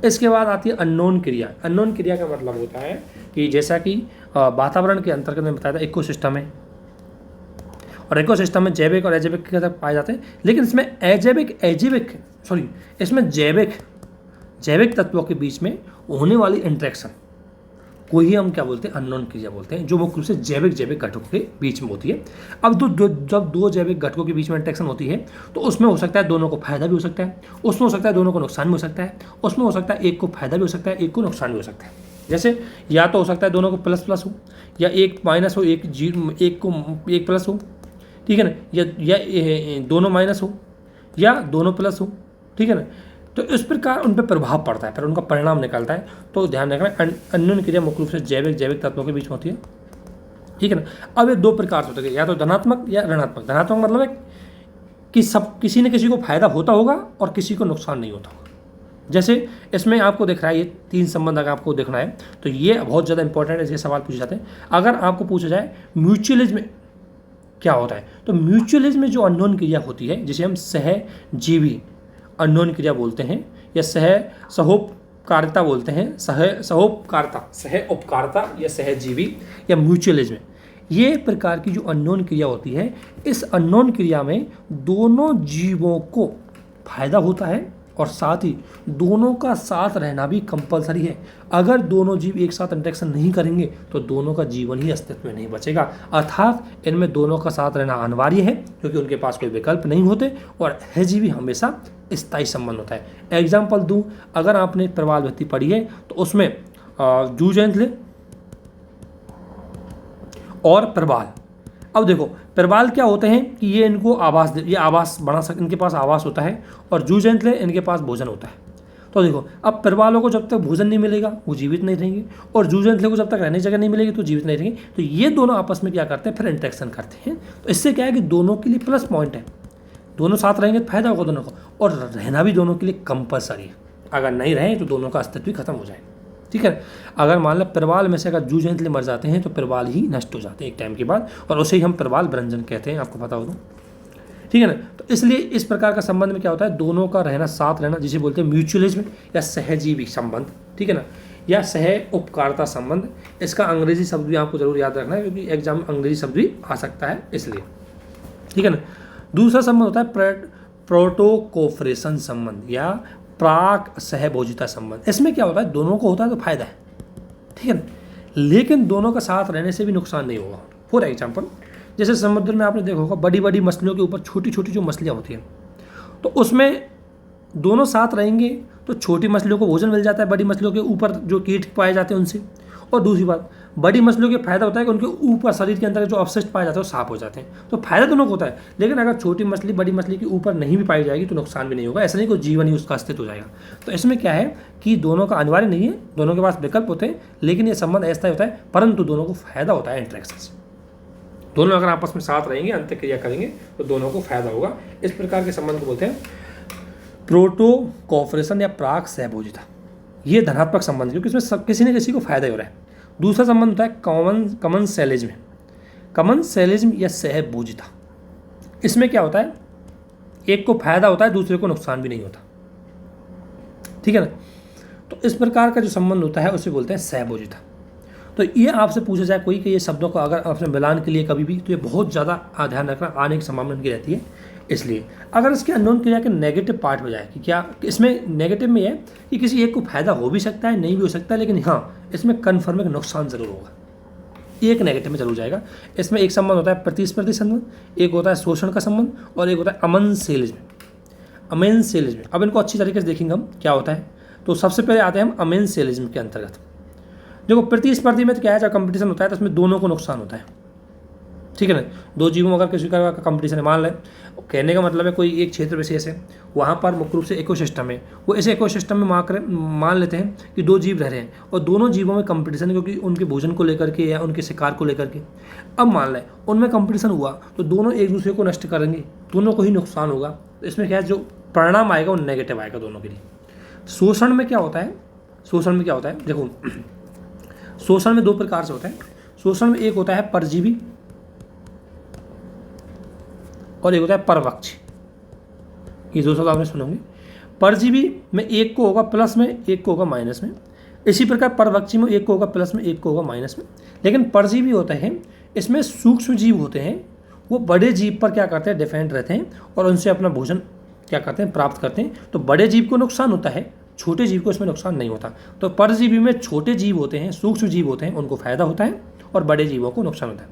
इसके बाद आती है अननोन क्रिया। अननोन क्रिया का मतलब होता है कि जैसा कि वातावरण के अंतर्गत में बताया था इकोसिस्टम है और इकोसिस्टम में जैविक और अजैविक के तक पाए जाते हैं, लेकिन इसमें इसमें जैविक तत्वों के बीच में होने वाली इंटरेक्शन को ही हम क्या बोलते हैं, अननोन क्रिया बोलते हैं, जो मुख्य रूप से जैविक घटकों के बीच में होती है। अब जब दो जैविक घटकों के बीच में इंटरेक्शन होती है तो उसमें हो सकता है दोनों को फायदा भी हो सकता है, उसमें हो सकता है दोनों को नुकसान भी हो सकता है, उसमें हो सकता है एक को फायदा भी हो सकता है, एक को नुकसान भी हो सकता है। जैसे या तो हो सकता है दोनों को प्लस हो, या एक माइनस हो, एक प्लस हो, ठीक है ना, या दोनों माइनस हो या दोनों प्लस हो, ठीक है ना। तो इस प्रकार उन पर प्रभाव पड़ता है, फिर उनका परिणाम निकलता है। तो ध्यान रखना, अननोन क्रिया मुख्य रूप से जैविक तत्वों के बीच में होती है, ठीक है ना। अब ये दो प्रकार से होते हैं, या तो धनात्मक या ऋणात्मक। धनात्मक मतलब है कि किसी न किसी को फायदा होता होगा और किसी को नुकसान नहीं होता होगा। जैसे इसमें आपको दिख रहा है ये 3 संबंध अगर आपको देखना है तो ये बहुत ज़्यादा इंपॉर्टेंट है, ये सवाल पूछे जाते हैं। अगर आपको पूछा जाए म्यूचुअलिज्म में क्या होता है, तो म्यूचुअलिज्म में जो अननोन क्रिया होती है जिसे हम सहजीवी अननोन क्रिया बोलते हैं या सहोपकारिता बोलते हैं, सह उपकारिता या सहजीवी या म्यूचुअलिज्म, ये प्रकार की जो अननोन क्रिया होती है, इस अननोन क्रिया में दोनों जीवों को फायदा होता है और साथ ही दोनों का साथ रहना भी कंपलसरी है। अगर दोनों जीव एक साथ इंटरेक्शन नहीं करेंगे तो दोनों का जीवन ही अस्तित्व में नहीं बचेगा, अर्थात इनमें दोनों का साथ रहना अनिवार्य है क्योंकि उनके पास कोई विकल्प नहीं होते और सहजीवी हमेशा स्थायी संबंध होता है। एग्जाम्पल दूं, अगर आपने प्रवाल भित्ति पढ़ी है तो उसमें जूजेंतले और प्रवाल, अब देखो प्रवाल क्या होते हैं कि ये इनको आवास बना सकते, इनके पास आवास होता है, और जूजेंतले इनके पास भोजन होता है। तो देखो अब प्रवालों को जब तक भोजन नहीं मिलेगा वो जीवित नहीं रहेंगे और जूजेंतले को जब तक रहने जगह नहीं मिलेगी तो जीवित नहीं रहेंगे। तो ये दोनों आपस में क्या करते हैं, फिर इंटरेक्शन करते हैं। तो इससे क्या है कि दोनों के लिए प्लस पॉइंट है, दोनों साथ रहेंगे तो फायदा होगा दोनों को, और रहना भी दोनों के लिए कंपलसरी है। अगर नहीं रहे तो दोनों का अस्तित्व ही खत्म हो जाएगा, ठीक है। अगर मान लो प्रवाल में से अगर जूजेंतले मर जाते हैं तो प्रवाल ही नष्ट हो जाते हैं एक टाइम के बाद, और उसे ही हम प्रवाल भ्रंजन कहते हैं, आपको पता हो तो, ठीक है ना। तो इसलिए इस प्रकार का संबंध में क्या होता है, दोनों का रहना साथ रहना, जिसे बोलते हैं म्यूचुअलिज्म या सहजीवी संबंध, ठीक है ना, या सह उपकारिता संबंध। इसका अंग्रेजी शब्द भी आपको जरूर याद रखना है क्योंकि एग्जाम में अंग्रेजी शब्द भी आ सकता है इसलिए, ठीक है ना। दूसरा संबंध होता है प्रोटोकोपरेशन संबंध या प्राक सहभोजिता संबंध। इसमें क्या होता है, दोनों को होता है तो फायदा है, ठीक है ना, लेकिन दोनों का साथ रहने से भी नुकसान नहीं होगा। फॉर एग्जाम्पल, जैसे समुद्र में आपने देखा होगा बड़ी बड़ी मछलियों के ऊपर छोटी छोटी जो मछलियाँ होती हैं, तो उसमें दोनों साथ रहेंगे तो छोटी मछलियों को भोजन मिल जाता है बड़ी मछलियों के ऊपर जो कीट पाए जाते हैं उनसे। और दूसरी बात, बड़ी मछलियों के फायदा होता है कि उनके ऊपर शरीर के अंदर जो अवशिष्ट पाए जाते हैं वो साफ हो जाते हैं, तो फायदा दोनों को होता है। लेकिन अगर छोटी मछली बड़ी मछली के ऊपर नहीं भी पाई जाएगी तो नुकसान भी नहीं होगा, ऐसा नहीं कोई जीवन ही उसका अस्तित्व हो जाएगा। तो इसमें क्या है कि दोनों का अनिवार्य नहीं है, दोनों के पास विकल्प होते हैं, लेकिन ये संबंध ऐसा होता है, परंतु दोनों को फायदा होता है इंटरेक्शन से। दोनों अगर आपस में साथ रहेंगे, अंतःक्रिया करेंगे तो दोनों को फायदा होगा। इस प्रकार के संबंध को बोलते हैं प्रोटो कोऑपरेशन या प्राक सहभोजिता। ये धनात्मक संबंध, क्योंकि इसमें सब किसी न किसी को फायदा हो रहा है। दूसरा संबंध होता है कॉमन सेलिज्म। कॉमन सेलिज्म या सहभोजिता, इसमें क्या होता है, एक को फायदा होता है, दूसरे को नुकसान भी नहीं होता, ठीक है ना। तो इस प्रकार का जो संबंध होता है उसे बोलते हैं सहभोजिता। तो ये आपसे पूछा जाए कोई कि ये शब्दों को अगर आपने मिलान के लिए कभी भी, तो ये बहुत ज़्यादा ध्यान रखना, आने की संभावना की रहती है। इसलिए अगर इसके अननोन क्रिया के नेगेटिव पार्ट में जाए कि क्या इसमें नेगेटिव में है कि किसी एक को फायदा हो भी सकता है, नहीं भी हो सकता है, लेकिन हाँ इसमें कन्फर्म है कि नुकसान जरूर होगा, एक नेगेटिव में जरूर जाएगा। इसमें एक संबंध होता है प्रतिस्पर्धी संबंध, एक होता है शोषण का संबंध, और एक होता है अमेंसेलिज्म। अमेंसेलिज्म, अब इनको अच्छी तरीके से देखेंगे हम क्या होता है। तो सबसे पहले आते हैं हम अमेंसेलिज्म के अंतर्गत। देखो प्रतिस्पर्धी में तो क्या है, जब कंपटीशन होता है तो उसमें दोनों को नुकसान होता है, ठीक है ना। दो जीवों में अगर किसी का कंपटीशन है, मान लें, कहने का मतलब है कोई एक क्षेत्र विशेष है, वहाँ पर मुख्य रूप से इकोसिस्टम है, वो इस इकोसिस्टम में मान लेते हैं कि दो जीव रह रहे हैं और दोनों जीवों में कंपटीशन है, क्योंकि उनके भोजन को लेकर के या उनके शिकार को लेकर के। अब मान लें उनमें कंपटीशन हुआ तो दोनों एक दूसरे को नष्ट करेंगे, दोनों को ही नुकसान होगा। तो इसमें क्या है, जो परिणाम आएगा वो नेगेटिव आएगा दोनों के लिए। शोषण में क्या होता है, शोषण में क्या होता है, देखो शोषण में दो प्रकार से होता है। शोषण में एक होता है परजीवी और एक होता है परभक्षी। ये दो शब्द आपने सुनोगे। परजीवी में एक को होगा प्लस में, एक को होगा माइनस में। इसी प्रकार परभक्षी में एक को होगा प्लस में, एक को होगा माइनस में। लेकिन परजीवी होता है, इसमें सूक्ष्म जीव होते हैं, वो बड़े जीव पर क्या करते हैं, डिपेंड रहते हैं और उनसे अपना भोजन क्या करते हैं, प्राप्त करते हैं। तो बड़े जीव को नुकसान होता है, छोटे जीव को इसमें नुकसान नहीं होता। तो परजीवी में छोटे जीव होते हैं, सूक्ष्म जीव होते हैं, उनको फायदा होता है और बड़े जीवों को नुकसान होता है।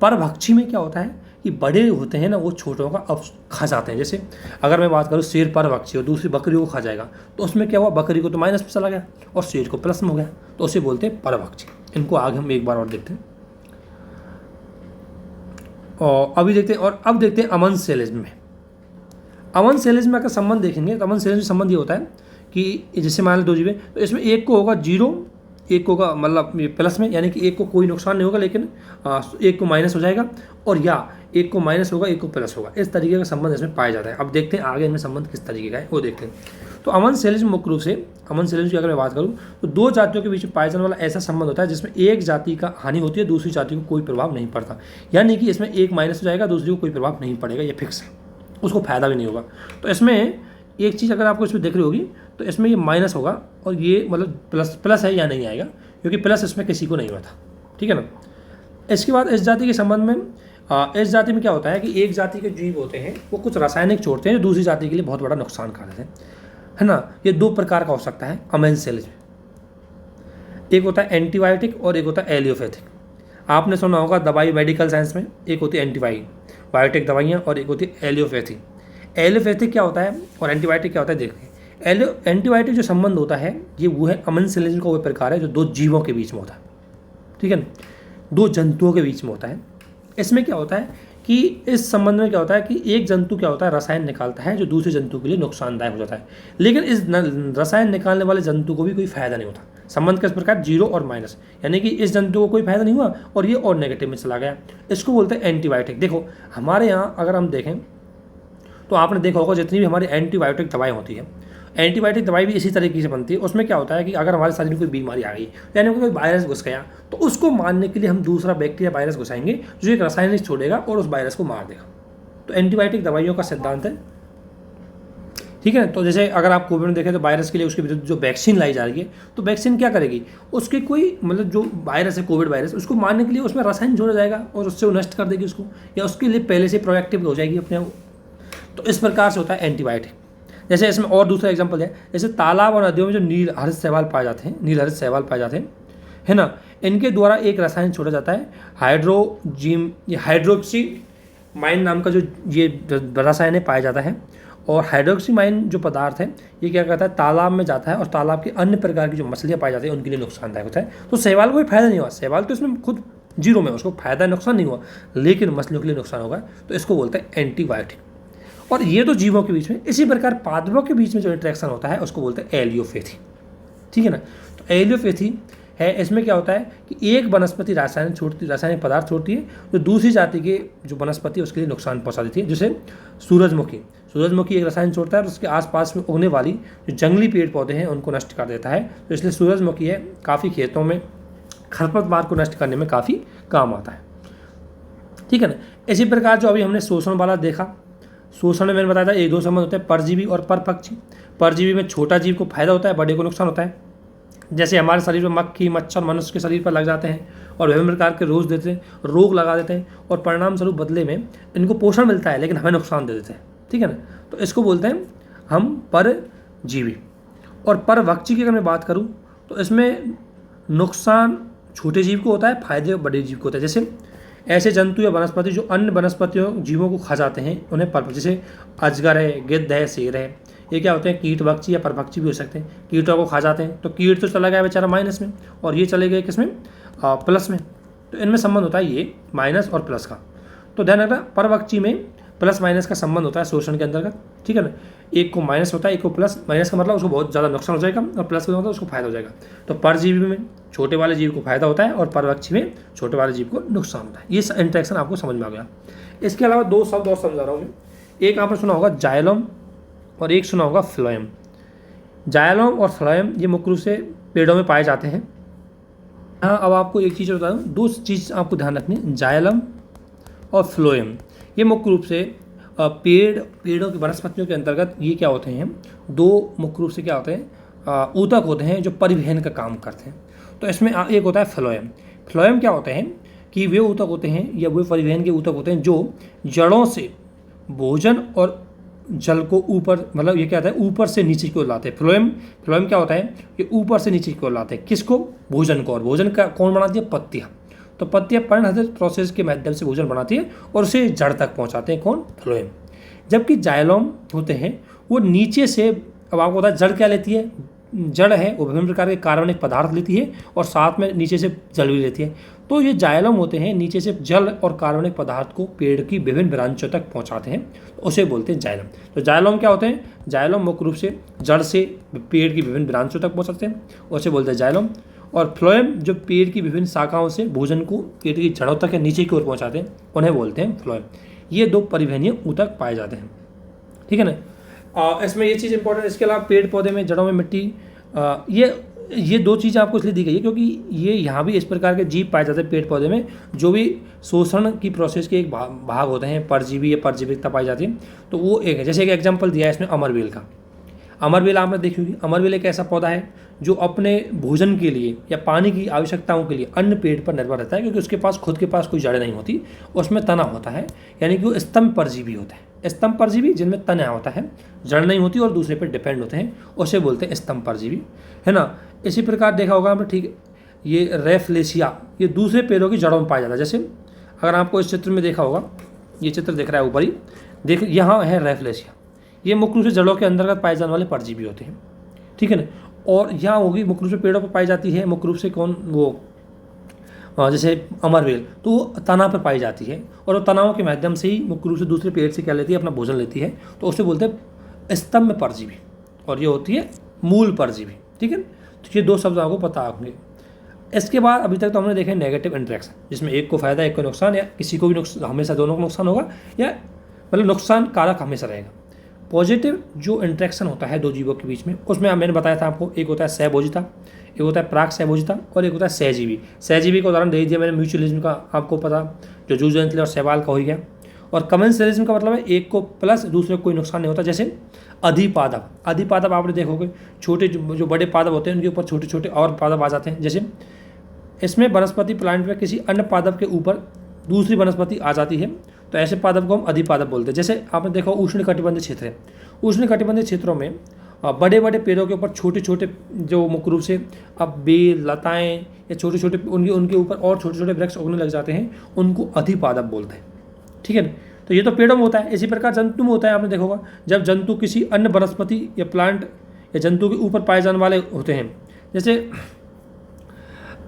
परभक्षी में क्या होता है कि बड़े होते हैं ना, वो छोटों का अब खा जाते हैं। जैसे अगर मैं बात करूँ शेर परभक्षी और दूसरी बकरियों को खा जाएगा, तो उसमें क्या हुआ, बकरी को तो माइनस में चला गया और शेर को प्लस में हो गया, तो उसे बोलते हैं परभक्षी। इनको आगे हम एक बार और देखते हैं और अभी देखते हैं। और अब देखते हैं अमेंसेलिज्म में। अमेंसेलिज्म में अगर संबंध देखेंगे तो अमेंसेलिज्म संबंध ये होता है कि जैसे मान लो दो जीव, तो इसमें एक को होगा जीरो, एक को होगा मतलब प्लस में, यानी कि एक को कोई नुकसान नहीं होगा, लेकिन एक को माइनस हो जाएगा, और या एक को माइनस होगा, एक को प्लस होगा। इस तरीके का संबंध इसमें पाया जाता है। अब देखते हैं आगे इनमें संबंध किस तरीके का है वो देखते हैं। तो अमेंसेलिज्म मुख्य रूप से, अमेंसेलिज्म की अगर मैं बात करूँ तो दो जातियों के बीच में पाया जाने वाला ऐसा संबंध होता है जिसमें एक जाति का हानि होती है, दूसरी जाति को कोई प्रभाव नहीं पड़ता। यानी कि इसमें एक माइनस हो जाएगा, दूसरी को कोई प्रभाव नहीं पड़ेगा, ये फिक्स है, उसको फायदा भी नहीं होगा। तो इसमें एक चीज़ अगर आपको इसमें देख रही होगी तो इसमें ये माइनस होगा और ये मतलब प्लस है या नहीं आएगा, क्योंकि प्लस इसमें किसी को नहीं हुआ था, ठीक है ना। इसके बाद इस जाति के संबंध में, इस जाति में क्या होता है कि एक जाति के जीव होते हैं वो कुछ रासायनिक छोड़ते हैं जो दूसरी जाति के लिए बहुत बड़ा नुकसान कर देते हैं, है ना। ये दो प्रकार का हो सकता है अमेंसेलिज्म। एक होता है एंटीबायोटिक और एक होता है एलियोपैथिक। आपने सुना होगा दवाई मेडिकल साइंस में, एक होती है एंटीबायोटिक दवाइयाँ और एक होती है एलियोपैथिक। एलियोपैथिक क्या होता है और एंटीबायोटिक क्या होता है देखिए। एंटीबायोटिक जो संबंध होता है ये वो है अमेंसेलिज्म का वो प्रकार है जो दो जीवों के बीच में होता है, ठीक है ना, दो जंतुओं के बीच में होता है। इसमें क्या होता है कि इस संबंध में क्या होता है कि एक जंतु क्या होता है, रसायन निकालता है जो दूसरे जंतु के लिए नुकसानदायक हो जाता है, लेकिन इस रसायन निकालने वाले जंतु को भी कोई फायदा नहीं होता। संबंध किस प्रकार, जीरो और माइनस, यानी कि इस जंतु को कोई फायदा नहीं हुआ और ये और नेगेटिव में चला गया। इसको बोलते हैं एंटीबायोटिक। देखो हमारे यहाँ अगर हम देखें तो आपने देखा होगा जितनी भी हमारी एंटीबायोटिक दवाएं होती है, एंटीबायोटिक दवाई भी इसी तरीके से बनती है। उसमें क्या होता है कि अगर हमारे शरीर में कोई बीमारी आ गई, यानी कोई वायरस घुस गया, तो उसको मारने के लिए हम दूसरा बैक्टीरिया वायरस घुसाएंगे जो एक रासायनिक छोड़ेगा और उस वायरस को मार देगा। तो एंटीबायोटिक दवाइयों का सिद्धांत है, ठीक है। तो जैसे अगर आप कोविड में देखें तो वायरस के लिए उसके विरुद्ध जो वैक्सीन लाई जा रही है, तो वैक्सीन क्या करेगी, उसके कोई मतलब जो वायरस है कोविड वायरस, उसको मारने के लिए उसमें रसायन जोड़ा जाएगा और उससे वो नष्ट कर देगी उसको, या उसके लिए पहले से प्रोएक्टिव हो जाएगी अपने आप। तो इस प्रकार से होता है एंटीबायोटिक। जैसे इसमें और दूसरा एग्जांपल है, जैसे तालाब और नदियों में जो नील हरित शैवाल पाए जाते हैं, नील हरित शैवाल पाए जाते हैं, है ना, इनके द्वारा एक रसायन छोड़ा जाता है हाइड्रोक्सी माइन नाम का जो ये रसायन है पाया जाता है, और हाइड्रोक्सीमाइन जो पदार्थ है ये क्या करता है, तालाब में जाता है और तालाब के अन्य प्रकार की जो मछलियाँ पाई जाती हैं उनके लिए नुकसानदायक होता है। तो शैवाल को भी फायदा नहीं हुआ, शैवाल तो इसमें खुद जीरो में, उसको फायदा नुकसान नहीं हुआ, लेकिन मछलियों के लिए नुकसान होगा, तो इसको बोलते हैं एंटीबायोटिक। और ये तो जीवों के बीच में, इसी प्रकार पादपों के बीच में जो इंटरेक्शन होता है उसको बोलते हैं एलियोपैथी। ठीक है ना। तो एलियोपैथी है, इसमें क्या होता है कि एक वनस्पति रासायनिक पदार्थ छोड़ती है जो दूसरी जाति के जो वनस्पति है उसके लिए नुकसान पहुंचा देती है। जैसे सूरजमुखी एक रसायन छोड़ता है और उसके आसपास में उगने वाली जो जंगली पेड़ पौधे हैं उनको नष्ट कर देता है। तो इसलिए सूरजमुखी है काफ़ी खेतों में खरपतवार को नष्ट करने में काफ़ी काम आता है। ठीक है ना। इसी प्रकार जो अभी हमने शोषण वाला देखा, शोषण में मैंने बताया था एक दो संबंध होते हैं, परजीवी और परपक्षी। परजीवी में छोटा जीव को फायदा होता है, बड़े को नुकसान होता है। जैसे हमारे शरीर में मक्खी मच्छर मनुष्य के शरीर पर लग जाते हैं और विभिन्न प्रकार के रोग लगा देते हैं और परिणाम स्वरूप बदले में इनको पोषण मिलता है लेकिन हमें नुकसान दे देते हैं। ठीक है ना। तो इसको बोलते हैं हम परजीवी। और परभक्षी की अगर मैं बात करूँ तो इसमें नुकसान छोटे जीव को होता है, फायदे बड़े जीव को होता है। जैसे ऐसे जंतु या वनस्पति जो अन्य वनस्पतियों जीवों को खा जाते हैं उन्हें परभक्षी, जैसे अजगर है, गिद्ध है, शेर है, ये क्या होते हैं कीटभक्षी या परभक्षी भी हो सकते हैं। कीटों को खा जाते हैं, तो कीट तो चला गया बेचारा माइनस में और ये चले गए किसमें, प्लस में। तो इनमें संबंध होता है ये माइनस और प्लस का। तो ध्यान रखना, परभक्षी में प्लस माइनस का संबंध होता है शोषण के अंतर्गत। ठीक है ना। एक को माइनस होता है, एक को प्लस। माइनस का मतलब उसको बहुत ज़्यादा नुकसान हो जाएगा और प्लस का मतलब उसको फायदा हो जाएगा। तो परजीवी में छोटे वाले जीव को फायदा होता है और परभक्षी में छोटे वाले जीव को नुकसान होता है। ये इंटरेक्शन आपको समझ में आ गया। इसके अलावा दो शब्द और समझा रहा हूँ मैं। एक आपने सुना होगा जाइलम और एक सुना होगा फ्लोएम। जाइलम और फ्लोएम ये मुख्य रूप से पेड़ों में पाए जाते हैं। हाँ, अब आपको एक चीज़ बता दूँ, दो चीज़ आपको ध्यान रखनी, जाइलम और फ्लोएम ये मुख्य रूप से पेड़ों की वनस्पतियों के अंतर्गत ये क्या होते हैं, दो मुख्य रूप से क्या होते हैं, ऊतक होते हैं जो परिवहन का काम करते हैं। तो इसमें एक होता है फ्लोएम। फ्लोएम क्या होते हैं कि वे ऊतक होते हैं या वे परिवहन के ऊतक होते हैं जो जड़ों से भोजन और जल को ऊपर, मतलब ये क्या होता है, ऊपर से नीचे की ओर लाते हैं। फ्लोएम क्या होता है कि ऊपर से नीचे की ओर लाते हैं किसको, भोजन को। और भोजन का कौन बनाती है, पत्तियाँ। तो पत्तियाँ पर्णहरित प्रोसेस के माध्यम से भोजन बनाती है और उसे जड़ तक पहुँचाते हैं कौन, फ्लोएम। जबकि जाइलम होते हैं वो नीचे से, अब आपको पता है जड़ क्या लेती है, जड़ है वो विभिन्न प्रकार के कार्बनिक पदार्थ लेती है और साथ में नीचे से जल भी लेती है। तो ये जाइलम होते हैं नीचे से जल और कार्बनिक पदार्थ को पेड़ की विभिन्न ब्रांचों तक पहुंचाते हैं, तो उसे बोलते हैं जाइलम। तो जाइलम क्या होते हैं, जाइलम मुख्य रूप से जड़ से पेड़ की विभिन्न ब्रांचों तक पहुंचाते हैं, उसे बोलते हैं जाइलम। और फ्लोएम जो पेड़ की विभिन्न शाखाओं से भोजन को पेड़ की जड़ों तक या नीचे की ओर पहुँचाते हैं, उन्हें बोलते हैं फ्लोएम। ये दो परिवहनीय ऊतक पाए जाते हैं। ठीक है ना। इसमें ये चीज़ इंपॉर्टेंट, इसके अलावा पेड़ पौधे में जड़ों में मिट्टी, ये दो चीज़ें आपको इसलिए दी गई है क्योंकि ये यहाँ भी इस प्रकार के जीव पाए जाते हैं पेड़ पौधे में जो भी शोषण की प्रोसेस के एक भाग होते हैं, परजीवी या परजीविकता पाई जाती है। तो वो एक है, जैसे एक एग्जाम्पल दिया है इसमें अमरबेल का। अमरबेल आपने देखी होगी, अमरबेल एक ऐसा पौधा है जो अपने भोजन के लिए या पानी की आवश्यकताओं के लिए अन्य पेड़ पर निर्भर रहता है क्योंकि उसके पास खुद के पास कोई जड़ नहीं होती, उसमें तना होता है, यानी कि वो स्तंभ परजीवी होता है। स्तंभ परजीवी जिनमें तना होता है, जड़ नहीं होती और दूसरे पर डिपेंड होते हैं, उसे बोलते हैं स्तंभ परजीवी, है ना। इसी प्रकार देखा होगा आपने, ठीक, ये रेफलेशिया ये दूसरे पेड़ों की जड़ों में पाया जाता है। जैसे अगर आपको इस चित्र में देखा होगा, ये चित्र दिख रहा है ऊपर ही, देख यहाँ है रेफलेशिया, ये मुख्य रूप से जड़ों के अंतर्गत पाए जाने वाले परजीवी होते हैं। ठीक है ना। और यहाँ होगी मुख्य रूप से पेड़ों पर पाई जाती है, मुख्य रूप से कौन, वो जैसे अमरबेल, तो वो तना पर पाई जाती है और वो तनाओं के माध्यम से ही मुख्य रूप से दूसरे पेड़ से क्या लेती है, अपना भोजन लेती है, तो उसे बोलते हैं स्तंभ परजीवी और ये होती है मूल परजीवी। ठीक है। तो ये दो शब्द आपको पता होंगे। इसके बाद अभी तक तो हमने देखे नेगेटिव इंटरेक्शन, जिसमें एक को फायदा एक को नुकसान, या किसी को भी नुकसान, हमेशा दोनों को नुकसान होगा या मतलब नुकसान कारक हमेशा रहेगा। पॉजिटिव जो इंटरेक्शन होता है दो जीवों के बीच में, उसमें मैंने बताया था आपको, एक होता है सहभोजिता, एक होता है प्राक सहभोजिता और एक होता है सहजीवी। सहजीवी का उदाहरण दे दिया मैंने, म्यूचुअलिज्म का आपको पता, जो जूझ और सहवाल का हो गया। और कमेंसलिज्म का मतलब है एक को प्लस दूसरे को कोई नुकसान नहीं होता। जैसे अधिपादप, अधिपादप आपने देखोगे, छोटे जो बड़े पादप होते हैं उनके ऊपर छोटे छोटे और पादप आ जाते हैं। जैसे इसमें वनस्पति प्लांट में किसी अन्य पादप के ऊपर दूसरी वनस्पति आ जाती है, तो ऐसे पादप को हम अधिपादप बोलते हैं। जैसे आपने देखा उष्णकटिबंधीय क्षेत्र है, उष्णकटिबंधीय क्षेत्रों में बड़े बड़े पेड़ों के ऊपर छोटे छोटे जो मुख्य रूप से अब बेल लताएँ या छोटे छोटे उनके ऊपर और छोटे छोटे वृक्ष उगने लग जाते हैं, उनको अधिपादप बोलते हैं। ठीक है ना। तो ये तो पेड़ों में होता है। इसी प्रकार जंतु में होता है, आपने देखा होगा जब जंतु किसी अन्य वनस्पति या प्लांट या जंतु के ऊपर पाए जाने वाले होते हैं। जैसे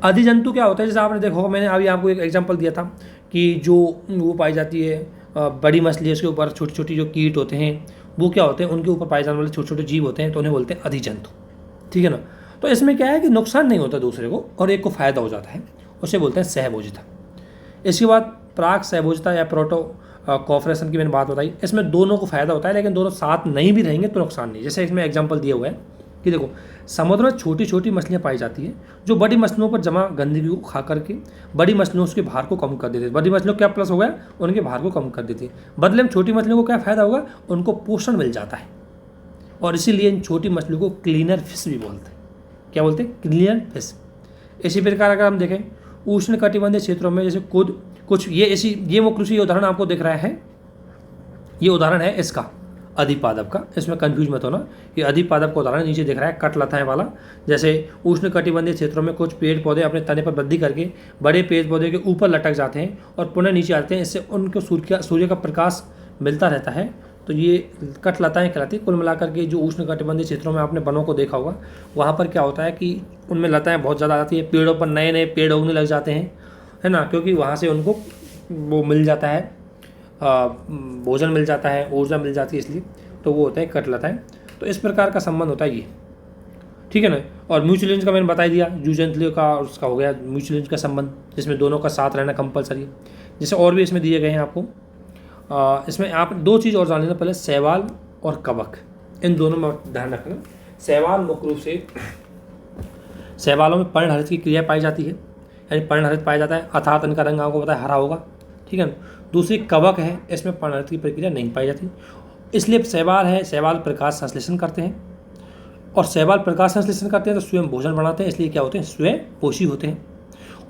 अधिजंतु क्या होता है, जैसे आपने देखा होगा, मैंने अभी आपको एक एग्जांपल दिया था कि जो वो पाई जाती है बड़ी मछली है, उसके ऊपर छोटी छोटी जो कीट होते हैं वो क्या होते हैं, उनके ऊपर पाए जाने वाले छोटे छोटे जीव होते हैं, तो उन्हें बोलते हैं अधिजंतु। ठीक है ना। तो इसमें क्या है कि नुकसान नहीं होता दूसरे को और एक को फायदा हो जाता है, उसे बोलते हैं सहभोजिता। इसके बाद प्राक सहभोजिता या प्रोटो कॉपरेशन की मैंने बात बताई। इसमें दोनों को फायदा होता है, लेकिन दोनों साथ नहीं भी रहेंगे तो नुकसान नहीं। जैसे इसमें एग्जाम्पल दिया हुआ है कि देखो समुद्र में छोटी छोटी मछलियाँ पाई जाती हैं जो बड़ी मछलियों पर जमा गंदगी को खा करके बड़ी मछलियों उसके भार को कम कर देती है। बड़ी मछलियों को क्या प्लस हो गया, उनके भार को कम कर देती है। बदले में छोटी मछलियों को क्या फ़ायदा होगा, उनको पोषण मिल जाता है, और इसीलिए इन छोटी मछलियों को क्लीनर फिश भी बोलते हैं। क्या बोलते हैं, क्लीनर फिश। इसी प्रकार अगर हम देखें उष्ण कटिबंधीय क्षेत्रों में, जैसे कुछ ये मुख्य रूप से ये उदाहरण आपको दिख रहा है, ये उदाहरण है इसका अधिपादप का, इसमें कंफ्यूज मत होना। ये अधिपादप का उदाहरण नीचे दिख रहा है कटलताएं वाला। जैसे उष्ण कटिबंधीय क्षेत्रों में कुछ पेड़ पौधे अपने तने पर वृद्धि करके बड़े पेड़ पौधे के ऊपर लटक जाते हैं और पुनः नीचे आते हैं, इससे उनको सूर्य का प्रकाश मिलता रहता है। तो ये कटलताएं कहलाती है। कुल मिलाकर के जो उष्ण कटिबंधीय क्षेत्रों में आपने वनों को देखा होगा, वहाँ पर क्या होता है कि उनमें लताएं बहुत ज़्यादा आती है, पेड़ों पर नए नए पेड़ उगने लग जाते हैं, है ना, क्योंकि वहाँ से उनको वो मिल जाता है, भोजन मिल जाता है, ऊर्जा मिल जाती है, इसलिए तो वो होता है कटलताएं। तो इस प्रकार का संबंध होता है ये, ठीक है ना। और म्यूचुअल एंज का मैंने बता दिया, जूजेंटलियो का और उसका हो गया म्यूचुअल एंज का संबंध, जिसमें दोनों का साथ रहना कंपलसरी है। जैसे और भी इसमें दिए गए हैं आपको, इसमें आप दो चीज़ और जान लेना, पहले शैवाल और कवक, इन दोनों में ध्यान रखना। शैवाल मुख्य रूप से शैवालों में पर्णहरित की क्रिया पाई जाती है, यानी पर्णहरित पाया जाता है, अर्थात इनका रंग आपको पता है हरा होगा, ठीक है ना। दूसरी कवक है, इसमें पर्णहरित की प्रक्रिया नहीं पाई जाती, इसलिए शैवाल है, शैवाल प्रकाश संश्लेषण करते हैं, और शैवाल प्रकाश संश्लेषण करते हैं तो स्वयं भोजन बनाते हैं, इसलिए क्या होते हैं, स्वयं पोषी होते हैं।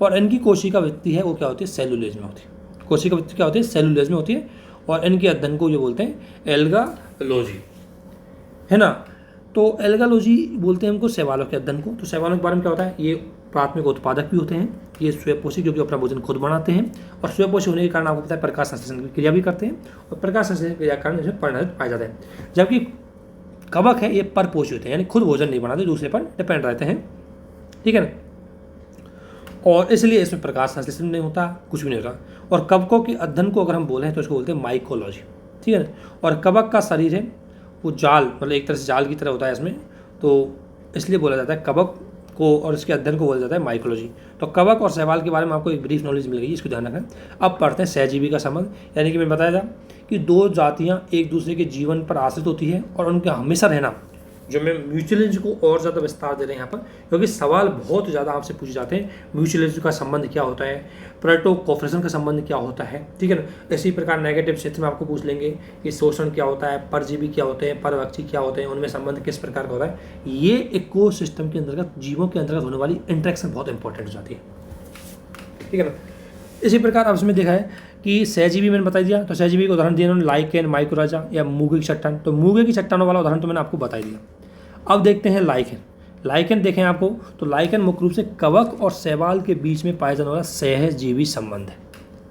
और इनकी कोशिका वृत्ति है वो क्या होती है, सेलुलोज में होती है। कोशिका वृत्ति क्या होती है, सेलुलोज में होती है, और इनके अध्ययन को ये बोलते हैं एल्गालॉजी, है ना। तो एल्गालॉजी बोलते हैं हमको शैवालों के अध्ययन को। तो शैवालों के बारे में क्या होता है, ये प्राथमिक उत्पादक भी होते हैं, ये स्वयंपोषी क्योंकि अपना भोजन खुद बनाते हैं, और स्वयंपोषी होने के कारण आपको पता है प्रकाश संश्लेषण की क्रिया भी करते हैं, और प्रकाश संश्लेषण क्रिया के कारण इसमें पर्णहरित पाया जाता है। जबकि कवक है ये परपोषी होते हैं, यानी खुद भोजन नहीं बनाते, दूसरे पर डिपेंड रहते हैं, ठीक है ना। और इसलिए इसमें प्रकाश संश्लेषण नहीं होता, कुछ भी नहीं होता। और कवकों के अध्ययन को अगर हम बोलें तो इसको बोलते हैं माइकोलॉजी, ठीक है ना। और कवक का शरीर है वो जाल, मतलब एक तरह से जाल की तरह होता है इसमें, तो इसलिए बोला जाता है कवक को, और इसके अध्ययन को बोला जाता है माइकोलॉजी। तो कवक और शैवाल के बारे में आपको एक ब्रीफ नॉलेज मिल गई, इसको ध्यान रखें। अब पढ़ते हैं सहजीवी का संबंध, यानी कि मैं बताया था कि दो जातियाँ एक दूसरे के जीवन पर आश्रित होती है और उनका हमेशा रहना, जो मैं म्यूचुअल एंज को और ज़्यादा विस्तार दे रहे हैं यहाँ पर, क्योंकि सवाल बहुत ज़्यादा आपसे पूछे जाते हैं। म्यूचुअल एंज का संबंध क्या होता है, प्रेटो कॉपरेशन का संबंध क्या होता है, ठीक है ना। इसी प्रकार नेगेटिव क्षेत्र में आपको पूछ लेंगे कि शोषण क्या होता है, परजीवी क्या होते हैं, परभक्षी क्या होते हैं, उनमें संबंध किस प्रकार का होता है। ये इकोसिस्टम के अंतर्गत, जीवों के अंतर्गत होने वाली इंटरेक्शन बहुत इंपॉर्टेंट हो जाती है, ठीक है ना। इसी प्रकार अब इसमें देखा है कि सहजीवी मैंने बता दिया, तो सहजीवी का उदाहरण दिया उन्होंने लाइकेन, माइकोराजा या मूंगे की चट्टान। तो मूंगे की चट्टानों वाला उदाहरण तो मैंने आपको बता दिया। अब देखते हैं लाइकेन। लाइकेन देखें आपको, तो लाइकेन मुख्य रूप से कवक और शैवाल के बीच में पाया जाने वाला सहजीवी संबंध है।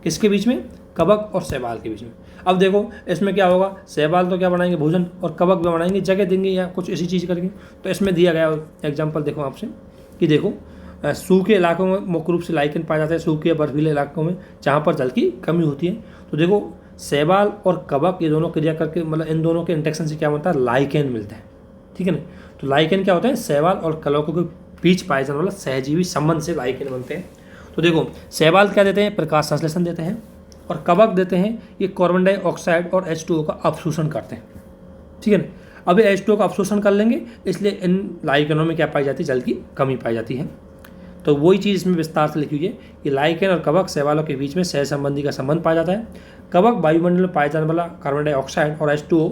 किसके बीच में, कवक और शैवाल के बीच में। अब देखो इसमें क्या होगा, शैवाल तो क्या बनाएंगे, भोजन, और कवक भी बनाएंगे, जगह देंगे या कुछ ऐसी चीज़ करके। तो इसमें दिया गया एग्जाम्पल देखो आपसे कि देखो सूखे इलाकों में मुख्य रूप से लाइकेन पाया जाता है, सूखे या बर्फीले इलाकों में जहाँ पर जल की कमी होती है। तो देखो शैवाल और कवक ये दोनों क्रिया करके, मतलब इन दोनों के इंटरेक्शन से क्या होता है, लाइकेन मिलता है, ठीक है ना। तो लाइकेन क्या होता है, शैवाल और कवकों के बीच पाए जाने वाला सहजीवी संबंध से लाइकेन बनते हैं। तो देखो शैवाल क्या देते हैं, प्रकाश संश्लेषण देते हैं, और कवक देते हैं ये कार्बन डाइऑक्साइड और H2O का अवशोषण करते हैं, ठीक है ना। अब ये H2O का अवशोषण कर लेंगे, इसलिए इन लाइकेनों में क्या पाई जाती है, जल की कमी पाई जाती है। तो वही चीज़ इसमें विस्तार से लिखी हुई है कि लाइकेन और कवक शैवालों के बीच में सह संबंधी का संबंध पाया जाता है। कवक वायुमंडल में पाए जाने वाला कार्बन डाइऑक्साइड और H2O